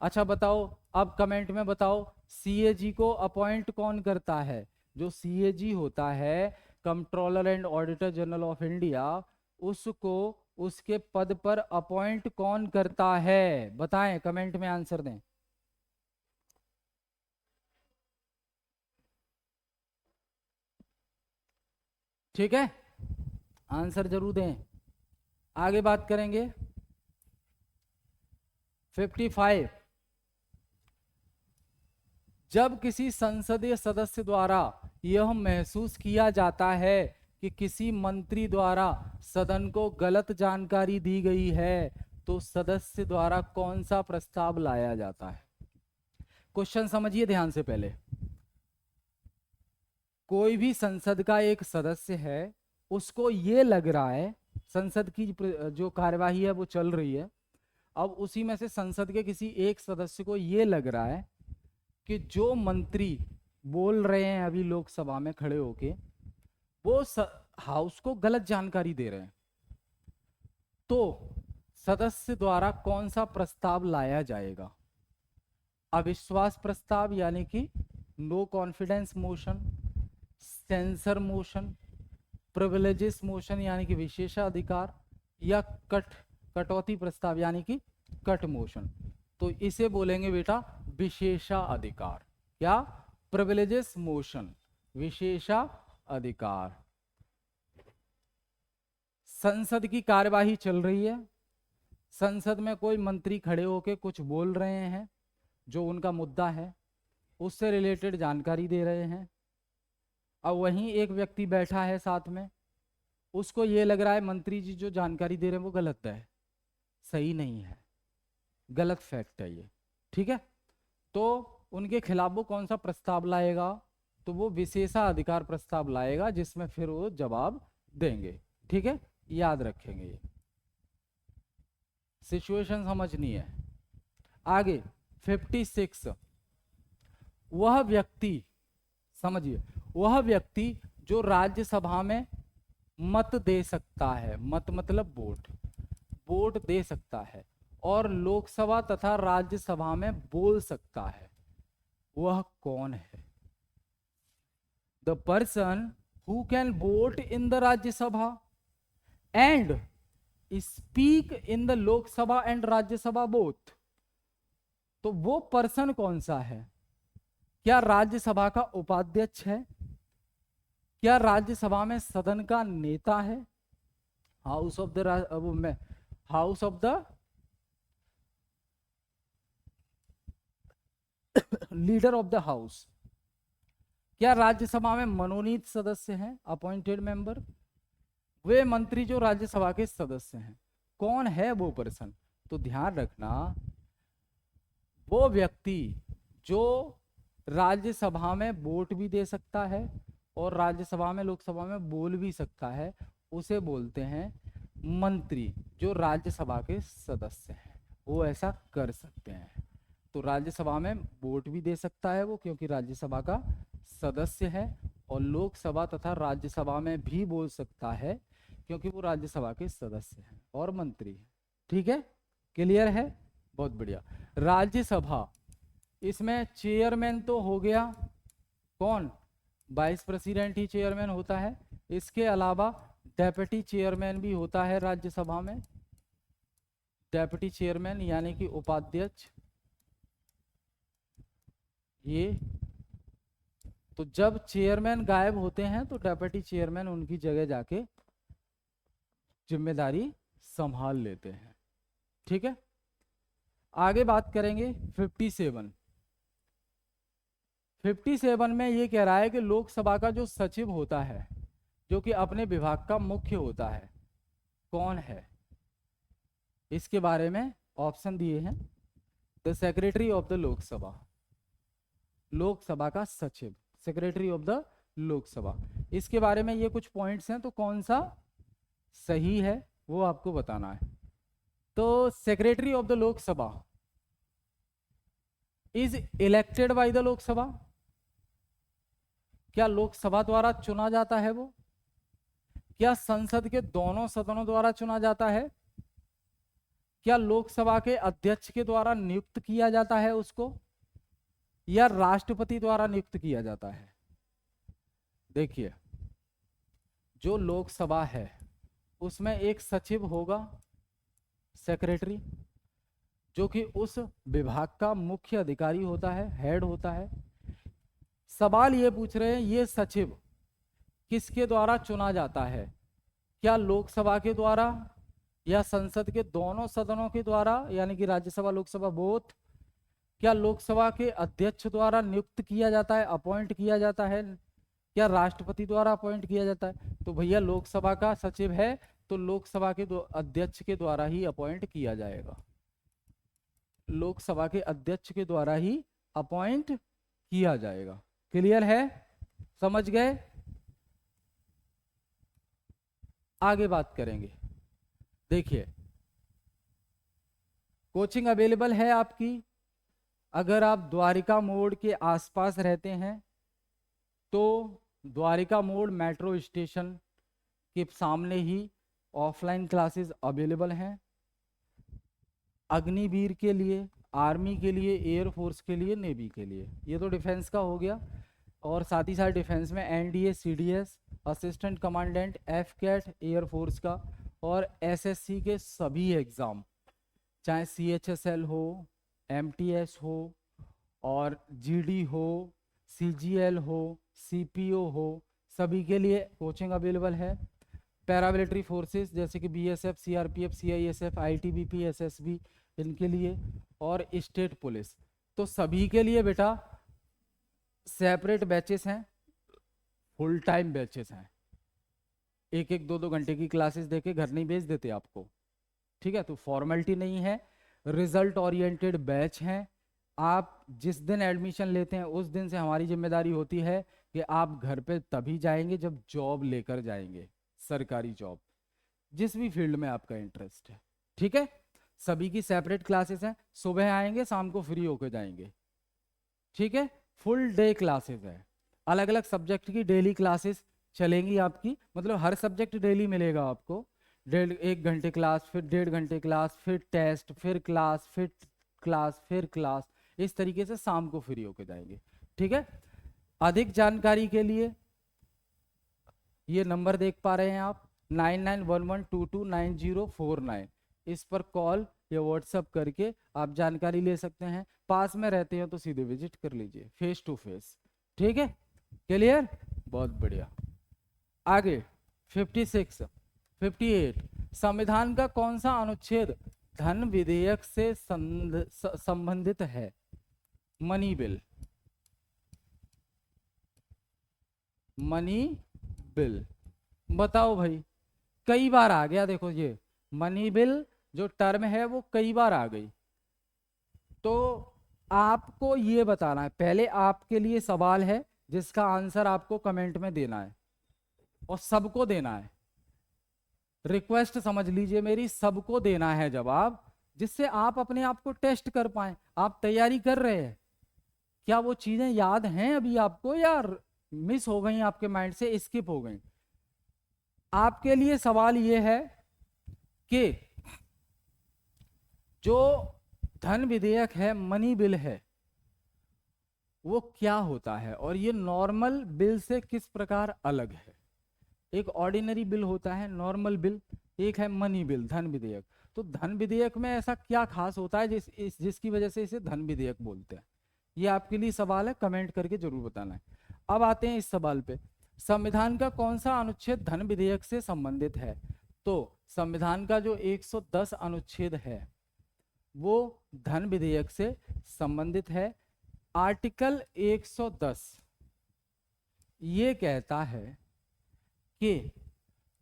अच्छा बताओ, अब कमेंट में बताओ, CAG को अपॉइंट कौन करता है? जो CAG होता है, controller and auditor general of India, उसको उसके पद पर अपॉइंट कौन करता है? बताएं, कमेंट में आंसर दें। ठीक है, आंसर जरूर दें। आगे बात करेंगे 55। जब किसी संसदीय सदस्य द्वारा यह महसूस किया जाता है कि किसी मंत्री द्वारा सदन को गलत जानकारी दी गई है तो सदस्य द्वारा कौन सा प्रस्ताव लाया जाता है? क्वेश्चन समझिए ध्यान से। पहले कोई भी संसद का एक सदस्य है, उसको ये लग रहा है, संसद की जो कार्यवाही है वो चल रही है, अब उसी में से संसद के किसी एक सदस्य को ये लग रहा है कि जो मंत्री बोल रहे हैं अभी लोकसभा में खड़े होके, वो हाउस को गलत जानकारी दे रहे हैं, तो सदस्य द्वारा कौन सा प्रस्ताव लाया जाएगा? अविश्वास प्रस्ताव यानी कि no confidence motion, censor motion, privileges motion यानी कि विशेषाधिकार, या कटौती प्रस्ताव यानी कि कट मोशन। तो इसे बोलेंगे बेटा विशेषाधिकार। क्या? प्रिविलेजेस मोशन, विशेषाधिकार। संसद की कार्यवाही चल रही है, संसद में कोई मंत्री खड़े होके कुछ बोल रहे हैं जो उनका मुद्दा है, उससे रिलेटेड जानकारी दे रहे हैं। अब वहीं एक व्यक्ति बैठा है साथ में, उसको ये लग रहा है मंत्री जी जो जानकारी दे रहे हैं वो गलत है, सही नहीं है, गलत फैक्ट है ये, ठीक है। तो उनके खिलाफ वो कौन सा प्रस्ताव लाएगा? तो वो विशेषाधिकार प्रस्ताव लाएगा, जिसमें फिर वो जवाब देंगे, ठीक है, याद रखेंगे। ये सिचुएशन समझनी है। आगे 56। वह व्यक्ति, समझिए, वह व्यक्ति जो राज्यसभा में मत दे सकता है, मत मतलब वोट, वोट दे सकता है और लोकसभा तथा राज्यसभा में बोल सकता है, वह कौन है? The person who can vote in the Rajya Sabha and speak in the Lok Sabha and Rajya Sabha both. तो वो पर्सन कौन सा है? क्या राज्यसभा का उपाध्यक्ष है? क्या राज्यसभा में सदन का नेता है? House of the leader of the house. क्या राज्यसभा में मनोनीत सदस्य हैं, अपॉइंटेड मेंबर? वे मंत्री जो राज्यसभा के सदस्य हैं, कौन है वो पर्सन? तो ध्यान रखना, वो व्यक्ति जो राज्यसभा में वोट भी दे सकता है और राज्यसभा में, लोकसभा में बोल भी सकता है, उसे बोलते हैं मंत्री जो राज्यसभा के सदस्य हैं, वो ऐसा कर सकते हैं। तो राज्यसभा में वोट भी दे सकता है वो, क्योंकि राज्यसभा का सदस्य है, और लोकसभा तथा राज्यसभा में भी बोल सकता है क्योंकि वो राज्यसभा के सदस्य हैं और मंत्री है। ठीक है, क्लियर है? बहुत बढ़िया। राज्यसभा, इसमें चेयरमैन तो हो गया, कौन? वाइस प्रेसिडेंट ही चेयरमैन होता है। इसके अलावा डेप्यूटी चेयरमैन भी होता है राज्यसभा में, डेप्यूटी चेयरमैन यानी कि उपाध्यक्ष। ये तो जब चेयरमैन गायब होते हैं तो डेप्यूटी चेयरमैन उनकी जगह जाके जिम्मेदारी संभाल लेते हैं। ठीक है, आगे बात करेंगे 57। 57 में ये कह रहा है कि लोकसभा का जो सचिव होता है, जो कि अपने विभाग का मुख्य होता है, कौन है? इसके बारे में ऑप्शन दिए हैं। The secretary of the Lok Sabha, Lok Sabha का सचिव, सेक्रेटरी ऑफ द लोकसभा। इसके बारे में ये कुछ पॉइंट्स हैं, तो कौन सा सही है वो आपको बताना है। तो secretary of the Lok Sabha is elected by the Lok Sabha. क्या लोकसभा द्वारा चुना जाता है वो? क्या संसद के दोनों सदनों द्वारा चुना जाता है? क्या लोकसभा के अध्यक्ष के द्वारा नियुक्त किया जाता है उसको, या राष्ट्रपति द्वारा नियुक्त किया जाता है? देखिए, जो लोकसभा है उसमें एक सचिव होगा, सेक्रेटरी, जो कि उस विभाग का मुख्य अधिकारी होता है, हेड होता है। सवाल ये पूछ रहे हैं, ये सचिव किसके द्वारा चुना जाता है? क्या लोकसभा के द्वारा, या संसद के दोनों सदनों के द्वारा, यानी कि राज्यसभा लोकसभा बोथ? क्या लोकसभा के अध्यक्ष द्वारा नियुक्त किया जाता है, अपॉइंट किया जाता है? क्या राष्ट्रपति द्वारा अपॉइंट किया जाता है? तो भैया लोकसभा का सचिव है तो लोकसभा के अध्यक्ष के द्वारा ही अपॉइंट किया जाएगा, लोकसभा के अध्यक्ष के द्वारा ही अपॉइंट किया जाएगा। क्लियर है? समझ गए? आगे बात करेंगे। देखिए, कोचिंग अवेलेबल है आपकी। अगर आप द्वारिका मोड़ के आसपास रहते हैं तो द्वारिका मोड़ मेट्रो स्टेशन के सामने ही ऑफलाइन क्लासेस अवेलेबल हैं। अग्निवीर के लिए, आर्मी के लिए, एयरफोर्स के लिए, नेवी के लिए, ये तो डिफेंस का हो गया। और साथ ही साथ डिफेंस में NDA, CDS, assistant commandant, AFCAT air force का, और एसएससी के सभी एग्ज़ाम, चाहे सीएचएसएल हो, एमटीएस हो, और जीडी हो, सीजीएल हो, सीपीओ हो, सभी के लिए कोचिंग अवेलेबल है। पैरामिलिट्री फोर्सेस जैसे कि BSF, CRPF, CISF, ITBP, SSB, इनके लिए, और स्टेट पुलिस, तो सभी के लिए बेटा सेपरेट बैचेस हैं, फुल टाइम बैचेस हैं। एक एक दो दो घंटे की क्लासेस देके घर नहीं भेज देते आपको, ठीक है? तो फॉर्मेलिटी नहीं है, रिजल्ट ओरिएंटेड बैच हैं। आप जिस दिन एडमिशन लेते हैं उस दिन से हमारी जिम्मेदारी होती है कि आप घर पे तभी जाएंगे जब जॉब लेकर जाएंगे, सरकारी जॉब, जिस भी फील्ड में आपका इंटरेस्ट है, ठीक है? सभी की सेपरेट क्लासेस हैं, सुबह आएंगे शाम को फ्री होकर जाएंगे, ठीक है? फुल डे क्लासेस है, अलग अलग सब्जेक्ट की डेली क्लासेस चलेंगी आपकी, मतलब हर सब्जेक्ट डेली मिलेगा आपको। 1.5 घंटे क्लास, फिर 1.5 घंटे क्लास, फिर टेस्ट, फिर क्लास, फिर क्लास, फिर क्लास, इस तरीके से शाम को फ्री होके जाएंगे, ठीक है? अधिक जानकारी के लिए ये नंबर देख पा रहे हैं आप, 9911229049, इस पर कॉल या व्हाट्सएप करके आप जानकारी ले सकते हैं। पास में रहते हैं तो सीधे विजिट कर लीजिए फेस टू फेस, ठीक है? क्लियर? बहुत बढ़िया। आगे 56, 58, संविधान का कौन सा अनुच्छेद धन विधेयक से संबंधित है? मनी बिल, मनी बिल, बताओ भाई। कई बार आ गया, देखो ये मनी बिल जो टर्म है वो कई बार आ गई, तो आपको ये बताना है, पहले आपके लिए सवाल है जिसका आंसर आपको कमेंट में देना है, और सबको देना है। रिक्वेस्ट समझ लीजिए मेरी, सबको देना है जवाब, जिससे आप अपने आप को टेस्ट कर पाए। आप तैयारी कर रहे हैं, क्या वो चीजें याद हैं अभी आपको, या मिस हो गई आपके माइंड से, स्किप हो गई? आपके लिए सवाल ये है कि जो धन विधेयक है, मनी बिल है, वो क्या होता है और ये नॉर्मल बिल से किस प्रकार अलग है? एक ऑर्डिनरी बिल होता है, नॉर्मल बिल, एक है मनी बिल, धन विधेयक। तो धन विधेयक में ऐसा क्या खास होता है जिसकी वजह से इसे धन विधेयक बोलते हैं? ये आपके लिए सवाल है, कमेंट करके जरूर बताना है। अब आते हैं इस सवाल पे, संविधान का कौन सा अनुच्छेद धन विधेयक से संबंधित है? तो संविधान का जो 110 अनुच्छेद है वो धन विधेयक से संबंधित है। आर्टिकल 110 ये कहता है कि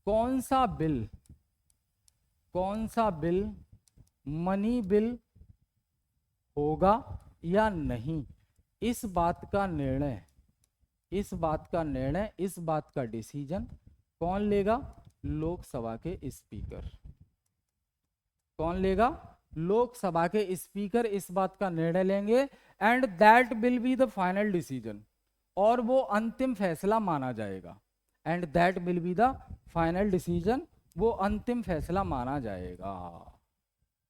कौन सा बिल मनी बिल होगा या नहीं, इस बात का निर्णय, इस बात का डिसीजन कौन लेगा? लोकसभा के स्पीकर। कौन लेगा? लोकसभा के स्पीकर इस बात का निर्णय लेंगे, and that will be the final decision, और वो अंतिम फैसला माना जाएगा। And that will be the final decision, वो अंतिम फैसला माना जाएगा,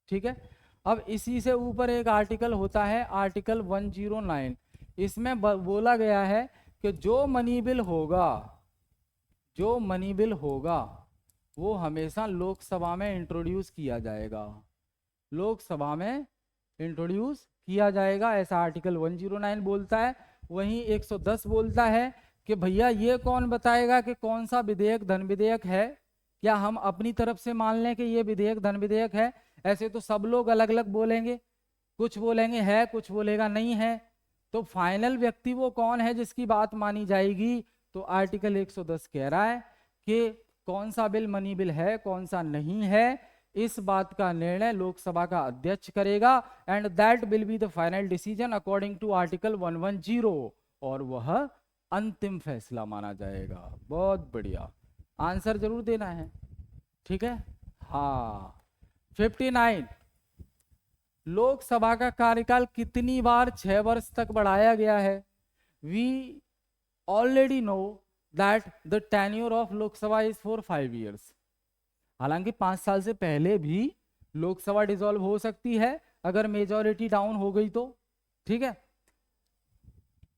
ठीक है? अब इसी से ऊपर एक आर्टिकल होता है, आर्टिकल 109, इसमें बोला गया है कि जो मनी बिल होगा वो हमेशा लोकसभा में इंट्रोड्यूस किया जाएगा, लोकसभा में इंट्रोड्यूस किया जाएगा, ऐसा आर्टिकल 109 बोलता है। वहीं 110 बोलता है कि भैया ये कौन बताएगा कि कौन सा विधेयक धन विधेयक है? क्या हम अपनी तरफ से मान लें कि ये विधेयक धन विधेयक है? ऐसे तो सब लोग अलग अलग बोलेंगे, कुछ बोलेंगे है, कुछ बोलेगा नहीं है। तो फाइनल व्यक्ति वो कौन है जिसकी बात मानी जाएगी? तो आर्टिकल 110 कह रहा है कि कौन सा बिल मनी बिल है, कौन सा नहीं है, इस बात का निर्णय लोकसभा का अध्यक्ष करेगा, and that will be the final decision according to article 110, और वह अंतिम फैसला माना जाएगा। बहुत बढ़िया, आंसर जरूर देना है, ठीक है। हाँ, 59, लोकसभा का कार्यकाल कितनी बार 6 वर्ष तक बढ़ाया गया है? We already know that the tenure of Lok Sabha is for 5 years। हालांकि 5 साल से पहले भी लोकसभा डिसॉल्व हो सकती है अगर मेजॉरिटी डाउन हो गई तो, ठीक है।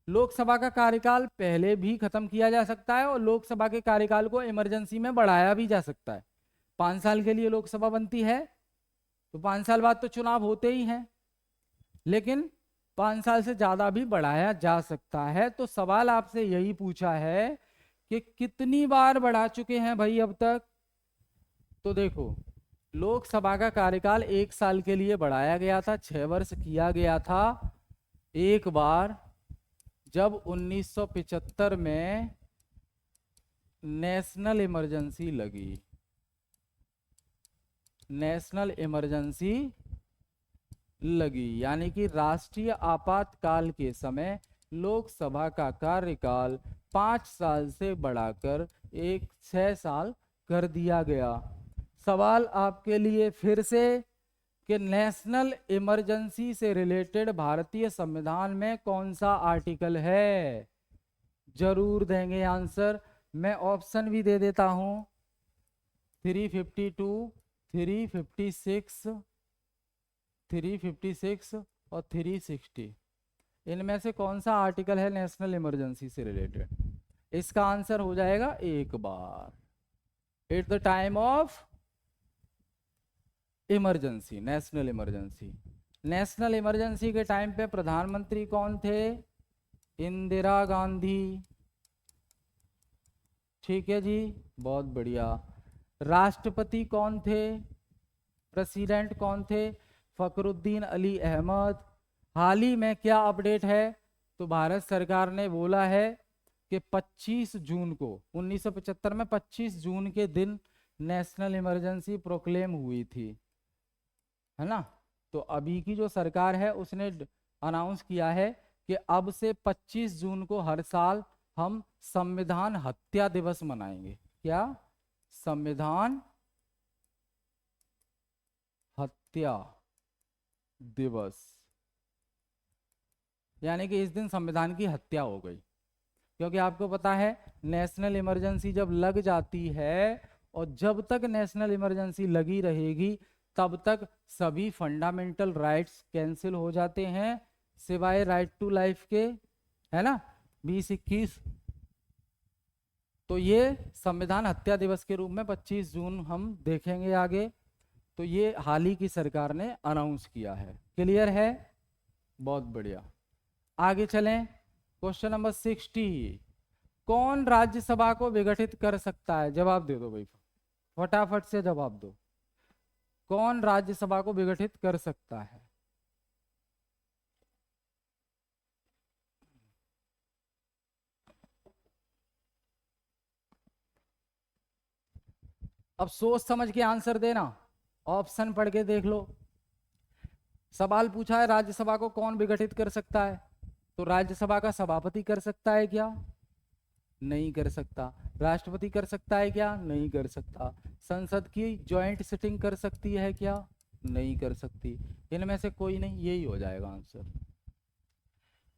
लोकसभा का कार्यकाल पहले भी खत्म किया जा सकता है और लोकसभा के कार्यकाल को इमरजेंसी में बढ़ाया भी जा सकता है। 5 साल के लिए लोकसभा बनती है तो 5 साल बाद तो चुनाव होते ही हैं, लेकिन 5 साल से ज्यादा भी बढ़ाया जा सकता है। तो सवाल आपसे यही पूछा है कि कितनी बार बढ़ा चुके हैं भाई अब तक? तो देखो, लोकसभा का कार्यकाल 1 साल के लिए बढ़ाया गया था, 6 वर्ष किया गया था एक बार, जब 1975 में नेशनल इमरजेंसी लगी। नेशनल इमरजेंसी लगी यानी कि राष्ट्रीय आपातकाल के समय लोकसभा का कार्यकाल 5 साल से बढ़ाकर 6 साल कर दिया गया। सवाल आपके लिए फिर से कि नेशनल इमरजेंसी से रिलेटेड भारतीय संविधान में कौन सा आर्टिकल है? जरूर देंगे आंसर, मैं ऑप्शन भी दे देता हूं, 352, 356, 356 और 360। इनमें से कौन सा आर्टिकल है नेशनल इमरजेंसी से रिलेटेड? इसका आंसर हो जाएगा एक बार, at the time of emergency, national emergency. National emergency के टाइम पे प्रधानमंत्री कौन थे? इंदिरा गांधी, ठीक है जी, बहुत बढ़िया। राष्ट्रपति कौन थे? प्रेसिडेंट कौन थे? फखरुद्दीन अली अहमद। हाल ही में क्या अपडेट है? तो भारत सरकार ने बोला है कि 25 जून को, 1975 में 25 जून के दिन नेशनल इमरजेंसी प्रोक्लेम हुई थी, है ना। तो अभी की जो सरकार है उसने अनाउंस किया है कि अब से 25 जून को हर साल हम संविधान हत्या दिवस मनाएंगे। क्या? संविधान हत्या दिवस, यानी कि इस दिन संविधान की हत्या हो गई। क्योंकि आपको पता है नेशनल इमरजेंसी जब लग जाती है और जब तक नेशनल इमरजेंसी लगी रहेगी तब तक सभी फंडामेंटल राइट्स कैंसिल हो जाते हैं सिवाय राइट टू लाइफ के, है ना, 20-21। तो ये संविधान हत्या दिवस के रूप में 25 जून हम देखेंगे आगे। तो ये हाल ही की सरकार ने अनाउंस किया है। क्लियर है? बहुत बढ़िया, आगे चलें। क्वेश्चन नंबर 60, कौन राज्यसभा को विघटित कर सकता है? जवाब दे दो भाई, फटाफट से जवाब दो। कौन राज्यसभा को विघटित कर सकता है? अब सोच समझ के आंसर देना, ऑप्शन पढ़ के देख लो। सवाल पूछा है राज्यसभा को कौन विघटित कर सकता है, तो राज्यसभा का सभापति कर सकता है क्या? नहीं कर सकता। राष्ट्रपति कर सकता है क्या? नहीं कर सकता। संसद की ज्वाइंट सिटिंग कर सकती है क्या? नहीं कर सकती। इनमें से कोई नहीं, यही हो जाएगा आंसर।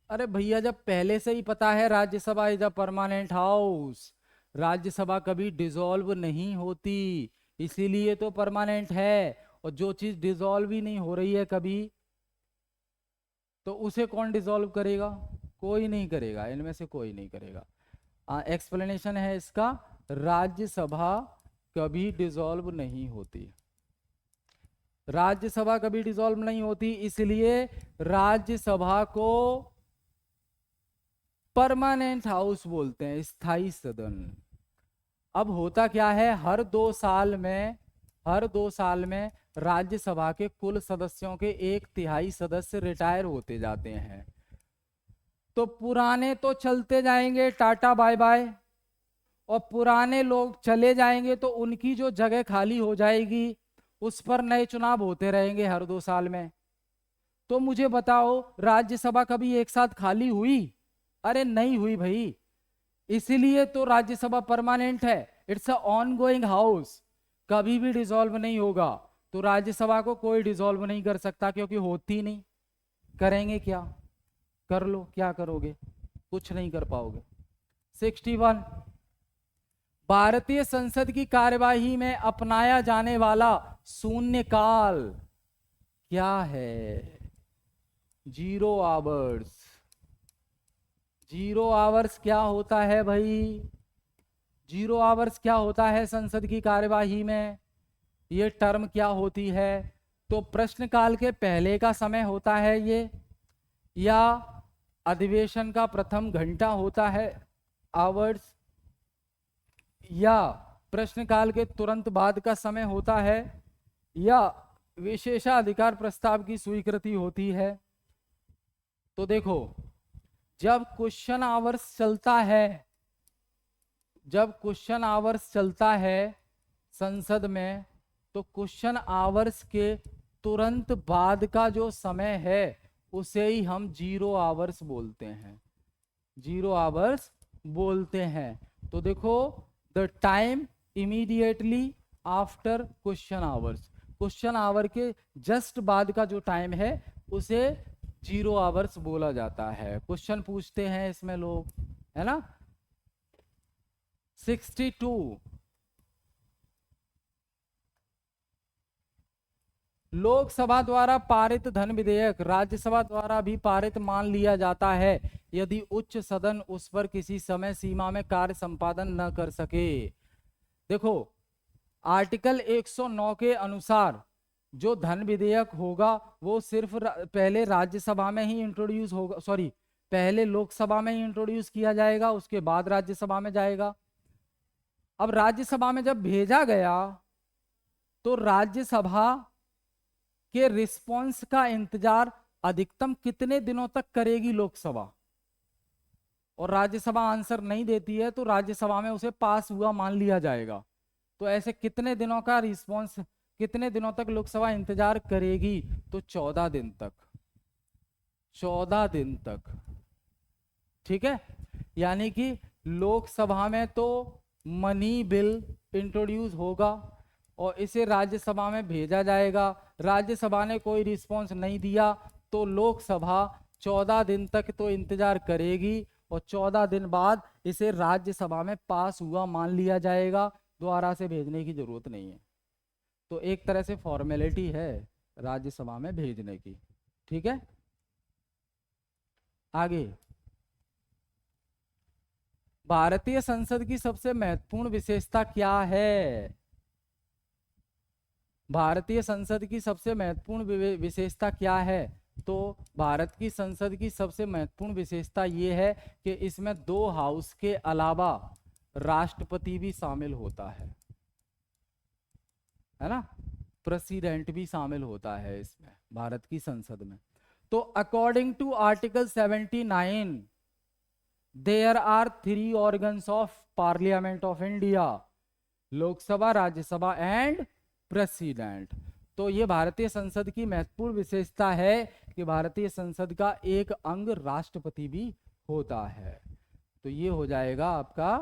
अरे भैया, जब पहले से ही पता है Rajya Sabha is a permanent house, Rajya Sabha कभी डिसॉल्व नहीं होती, इसीलिए तो परमानेंट है। और जो चीज डिसॉल्व ही नहीं हो रही है कभी, तो उसे कौन डिसॉल्व करेगा? कोई नहीं करेगा, इनमें से कोई नहीं करेगा। एक्सप्लेनेशन है इसका, राज्यसभा कभी डिसॉल्व नहीं होती। राज्यसभा कभी डिसॉल्व नहीं होती, इसलिए राज्यसभा को परमानेंट हाउस बोलते हैं, स्थायी सदन। अब होता क्या है, हर 2 साल में राज्यसभा के कुल सदस्यों के 1/3 सदस्य रिटायर होते जाते हैं। तो पुराने तो चलते जाएंगे, टाटा बाय बाय, और पुराने लोग चले जाएंगे तो उनकी जो जगह खाली हो जाएगी उस पर नए चुनाव होते रहेंगे हर 2 साल में। तो मुझे बताओ, राज्यसभा कभी एक साथ खाली हुई? अरे नहीं हुई भाई। इसीलिए तो राज्यसभा परमानेंट है, इट्स अ ऑनगोइंग हाउस, कभी भी डिसॉल्व नहीं होगा। तो राज्यसभा को कोई डिसॉल्व नहीं कर सकता क्योंकि होती नहीं। करेंगे क्या? कर लो, क्या करोगे? कुछ नहीं कर पाओगे। 61, भारतीय संसद की कार्यवाही में अपनाया जाने वाला शून्यकाल क्या है? 0 आवर्स। 0 आवर्स क्या होता है भाई? 0 आवर्स क्या होता है संसद की कार्यवाही में? ये टर्म क्या होती है? तो प्रश्नकाल के पहले का समय होता है ये, या अधिवेशन का प्रथम घंटा होता है आवर्स, या प्रश्नकाल के तुरंत बाद का समय होता है, या विशेषाधिकार प्रस्ताव की स्वीकृति होती है। तो देखो, जब क्वेश्चन आवर्स चलता है संसद में, तो क्वेश्चन आवर्स के तुरंत बाद का जो समय है उसे ही हम 0 आवर्स बोलते हैं। 0 आवर्स बोलते हैं। तो देखो, the time immediately after question hours, question hour के जस्ट बाद का जो टाइम है उसे 0 आवर्स बोला जाता है। क्वेश्चन पूछते हैं इसमें लोग, है ना। 62, लोकसभा द्वारा पारित धन विधेयक राज्यसभा द्वारा भी पारित मान लिया जाता है यदि उच्च सदन उस पर किसी समय सीमा में कार्य संपादन न कर सके। देखो, आर्टिकल 109 के अनुसार जो धन विधेयक होगा वो सिर्फ पहले राज्यसभा में ही इंट्रोड्यूस होगा, सॉरी, पहले लोकसभा में ही इंट्रोड्यूस किया जाएगा, उसके बाद राज्यसभा में जाएगा। अब राज्यसभा में जब भेजा गया तो राज्यसभा के रिस्पॉन्स का इंतजार अधिकतम कितने दिनों तक करेगी लोकसभा, और राज्यसभा आंसर नहीं देती है तो राज्यसभा में उसे पास हुआ मान लिया जाएगा। तो ऐसे कितने दिनों का रिस्पॉन्स, कितने दिनों तक लोकसभा इंतजार करेगी? तो 14 दिन तक। 14 दिन तक, ठीक है। यानी कि लोकसभा में तो मनी बिल इंट्रोड्यूस होगा और इसे राज्यसभा में भेजा जाएगा। राज्यसभा ने कोई रिस्पॉन्स नहीं दिया तो लोकसभा 14 दिन तक तो इंतजार करेगी और 14 दिन बाद इसे राज्यसभा में पास हुआ मान लिया जाएगा, दोबारा से भेजने की जरूरत नहीं है। तो एक तरह से फॉर्मेलिटी है राज्यसभा में भेजने की, ठीक है। आगे, भारतीय संसद की सबसे महत्वपूर्ण विशेषता क्या है? भारतीय संसद की सबसे महत्वपूर्ण विशेषता क्या है? तो भारत की संसद की सबसे महत्वपूर्ण विशेषता ये है कि इसमें 2 हाउस के अलावा राष्ट्रपति भी शामिल होता है ना, प्रेसिडेंट भी शामिल होता है इसमें भारत की संसद में। तो according to article 79 there are 3 organs of parliament of India, Lok Sabha, Rajya Sabha and president. तो ये भारतीय संसद की महत्वपूर्ण विशेषता है कि भारतीय संसद का एक अंग राष्ट्रपति भी होता है। तो ये हो जाएगा आपका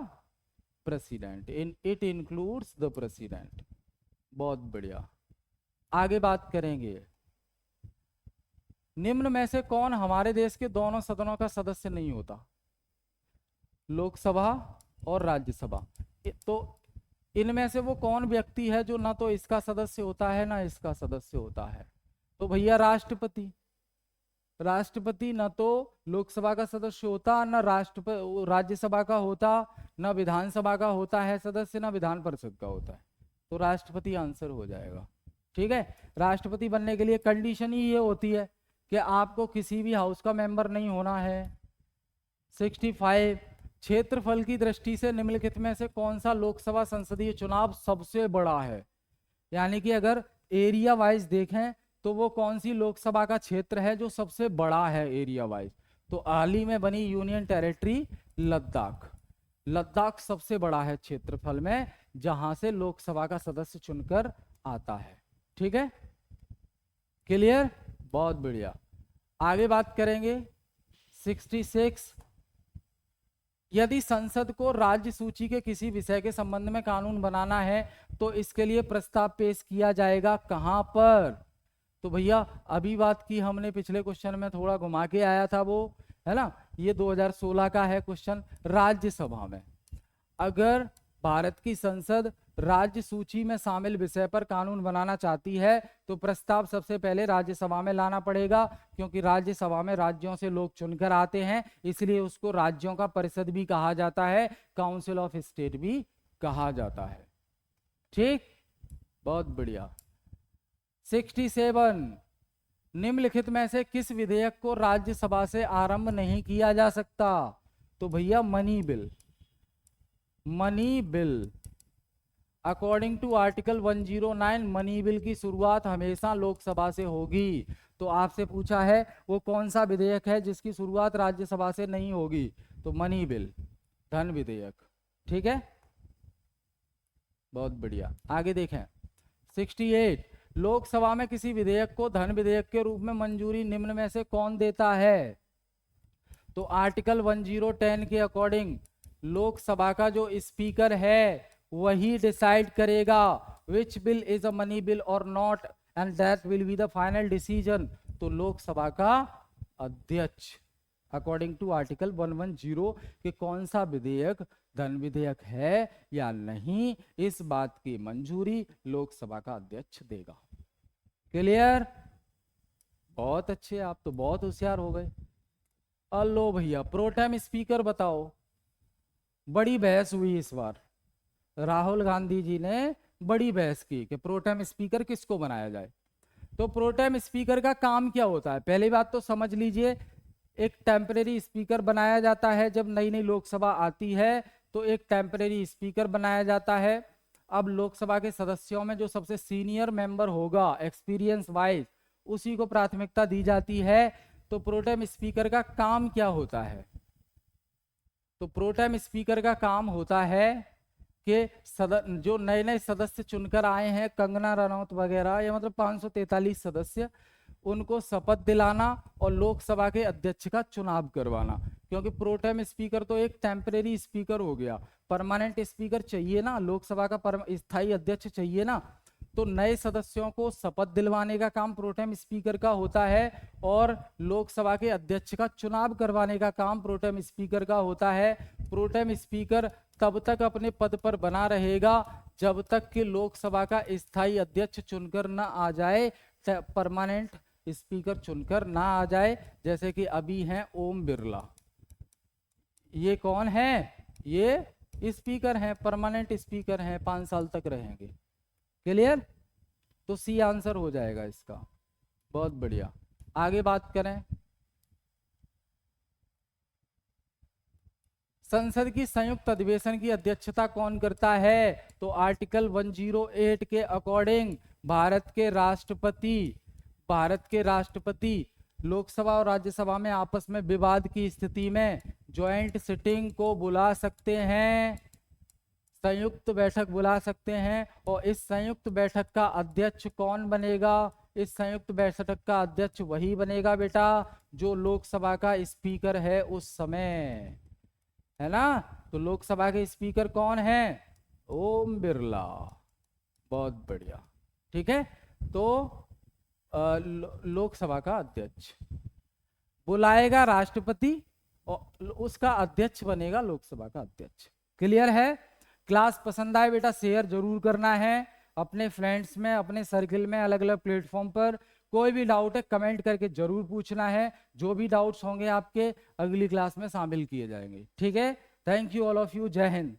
president, it includes the president. बहुत बढ़िया। आगे बात करेंगे, निम्न में से कौन हमारे देश के दोनों सदनों का सदस्य नहीं होता? लोकसभा और राज्यसभा। तो इनमें से वो कौन व्यक्ति है जो ना तो इसका सदस्य होता है ना इसका सदस्य होता है? तो भैया राष्ट्रपति। राष्ट्रपति ना तो लोकसभा का सदस्य होता, ना राज्यसभा का होता, ना विधानसभा का होता है सदस्य, ना विधान परिषद का होता है। तो राष्ट्रपति आंसर हो जाएगा, ठीक है। राष्ट्रपति बनने के लिए कंडीशन ही ये होती है कि आपको किसी भी हाउस का मेंबर नहीं होना है। 65, क्षेत्रफल की दृष्टि से निम्नलिखित में से कौन सा लोकसभा संसदीय चुनाव सबसे बड़ा है? यानी कि अगर एरिया वाइज देखें तो वो कौन सी लोकसभा का क्षेत्र है जो सबसे बड़ा है एरिया वाइज? तो हाल ही में बनी यूनियन टेरिटरी लद्दाख। लद्दाख सबसे बड़ा है क्षेत्रफल में, जहां से लोकसभा का सदस्य चुनकर आता है। ठीक है, क्लियर? बहुत बढ़िया। आगे बात करेंगे 66। यदि संसद को राज्य सूची के किसी विषय के संबंध में कानून बनाना है तो इसके लिए प्रस्ताव पेश किया जाएगा कहां पर? तो भैया अभी बात की हमने, पिछले क्वेश्चन में थोड़ा घुमा के आया था वो, है ना, ये 2016 का है क्वेश्चन। राज्यसभा में अगर भारत की संसद राज्य सूची में शामिल विषय पर कानून बनाना चाहती है तो प्रस्ताव सबसे पहले राज्यसभा में लाना पड़ेगा, क्योंकि राज्यसभा में राज्यों से लोग चुनकर आते हैं, इसलिए उसको राज्यों का परिषद भी कहा जाता है, काउंसिल ऑफ स्टेट भी कहा जाता है। ठीक, बहुत बढ़िया। 67। निम्नलिखित में से किस विधेयक को राज्यसभा से आरंभ नहीं किया जा सकता? तो भैया money bill. Money bill according to article 109 money bill की शुरुआत हमेशा लोकसभा से होगी। तो आपसे पूछा है वो कौन सा विधेयक है जिसकी शुरुआत राज्यसभा से नहीं होगी? तो मनी बिल, धन विधेयक। ठीक है, बहुत बढ़िया। आगे देखें 68। लोकसभा में किसी विधेयक को धन विधेयक के रूप में मंजूरी निम्न में से कौन देता है? तो आर्टिकल 1010 के अकॉर्डिंग लोकसभा का जो स्पीकर है वही डिसाइड करेगा which bill is a money bill और not, and that will be the final decision. तो लोकसभा का अध्यक्ष अकॉर्डिंग टू आर्टिकल 110 कि कौन सा विधेयक धन विधेयक है या नहीं, इस बात की मंजूरी लोकसभा का अध्यक्ष देगा। क्लियर? बहुत अच्छे, आप तो बहुत होशियार हो गए। अल्लो भैया, प्रोटेम स्पीकर बताओ। बड़ी बहस हुई इस बार, राहुल गांधी जी ने बड़ी बहस की कि प्रोटेम स्पीकर किसको बनाया जाए। तो प्रोटेम स्पीकर का काम क्या होता है? पहली बात तो समझ लीजिए, एक टेम्परेरी स्पीकर बनाया जाता है। जब नई नई लोकसभा आती है तो एक टेम्परेरी स्पीकर बनाया जाता है। अब लोकसभा के सदस्यों में जो सबसे सीनियर मेंबर होगा एक्सपीरियंस वाइज, उसी को प्राथमिकता दी जाती है। तो प्रोटेम स्पीकर का काम क्या होता है? तो प्रोटेम स्पीकर का काम होता है कि जो नए नए सदस्य चुनकर आए हैं, कंगना रनौत वगैरह, या मतलब 543 सदस्य, उनको शपथ दिलाना और लोकसभा के अध्यक्ष का चुनाव करवाना। क्योंकि प्रोटेम स्पीकर तो एक टेम्परेरी स्पीकर हो गया, परमानेंट स्पीकर चाहिए ना, लोकसभा का स्थायी अध्यक्ष चाहिए ना। तो नए सदस्यों को शपथ दिलवाने का काम प्रोटेम स्पीकर का होता है और लोकसभा के अध्यक्ष का चुनाव करवाने का काम प्रोटेम स्पीकर का होता है। प्रोटेम स्पीकर तब तक अपने पद पर बना रहेगा जब तक कि लोकसभा का स्थायी अध्यक्ष चुनकर ना आ जाए, परमानेंट स्पीकर चुनकर ना आ जाए। जैसे कि अभी हैं ओम बिरला, ये कौन है? ये स्पीकर हैं, परमानेंट स्पीकर हैं, 5 साल तक रहेंगे। क्लियर? तो सी आंसर हो जाएगा इसका। बहुत बढ़िया। आगे बात करें, संसद की संयुक्त अधिवेशन की अध्यक्षता कौन करता है? तो आर्टिकल 108 के अकॉर्डिंग भारत के राष्ट्रपति लोकसभा और राज्यसभा में आपस में विवाद की स्थिति में ज्वाइंट सिटिंग को बुला सकते हैं, संयुक्त बैठक बुला सकते हैं। और इस संयुक्त बैठक का अध्यक्ष कौन बनेगा? इस संयुक्त बैठक का अध्यक्ष वही बनेगा बेटा जो लोकसभा का स्पीकर है उस समय, है ना। तो लोकसभा के स्पीकर कौन है? ओम बिरला। बहुत बढ़िया, ठीक है। तो लोकसभा का अध्यक्ष बुलाएगा राष्ट्रपति और उसका अध्यक्ष बनेगा लोकसभा का अध्यक्ष। क्लियर है? क्लास पसंद आए बेटा शेयर जरूर करना है अपने फ्रेंड्स में, अपने सर्किल में, अलग अलग प्लेटफॉर्म पर। कोई भी डाउट है कमेंट करके जरूर पूछना है, जो भी डाउट्स होंगे आपके अगली क्लास में शामिल किए जाएंगे। ठीक है, thank you all of you, जय हिंद।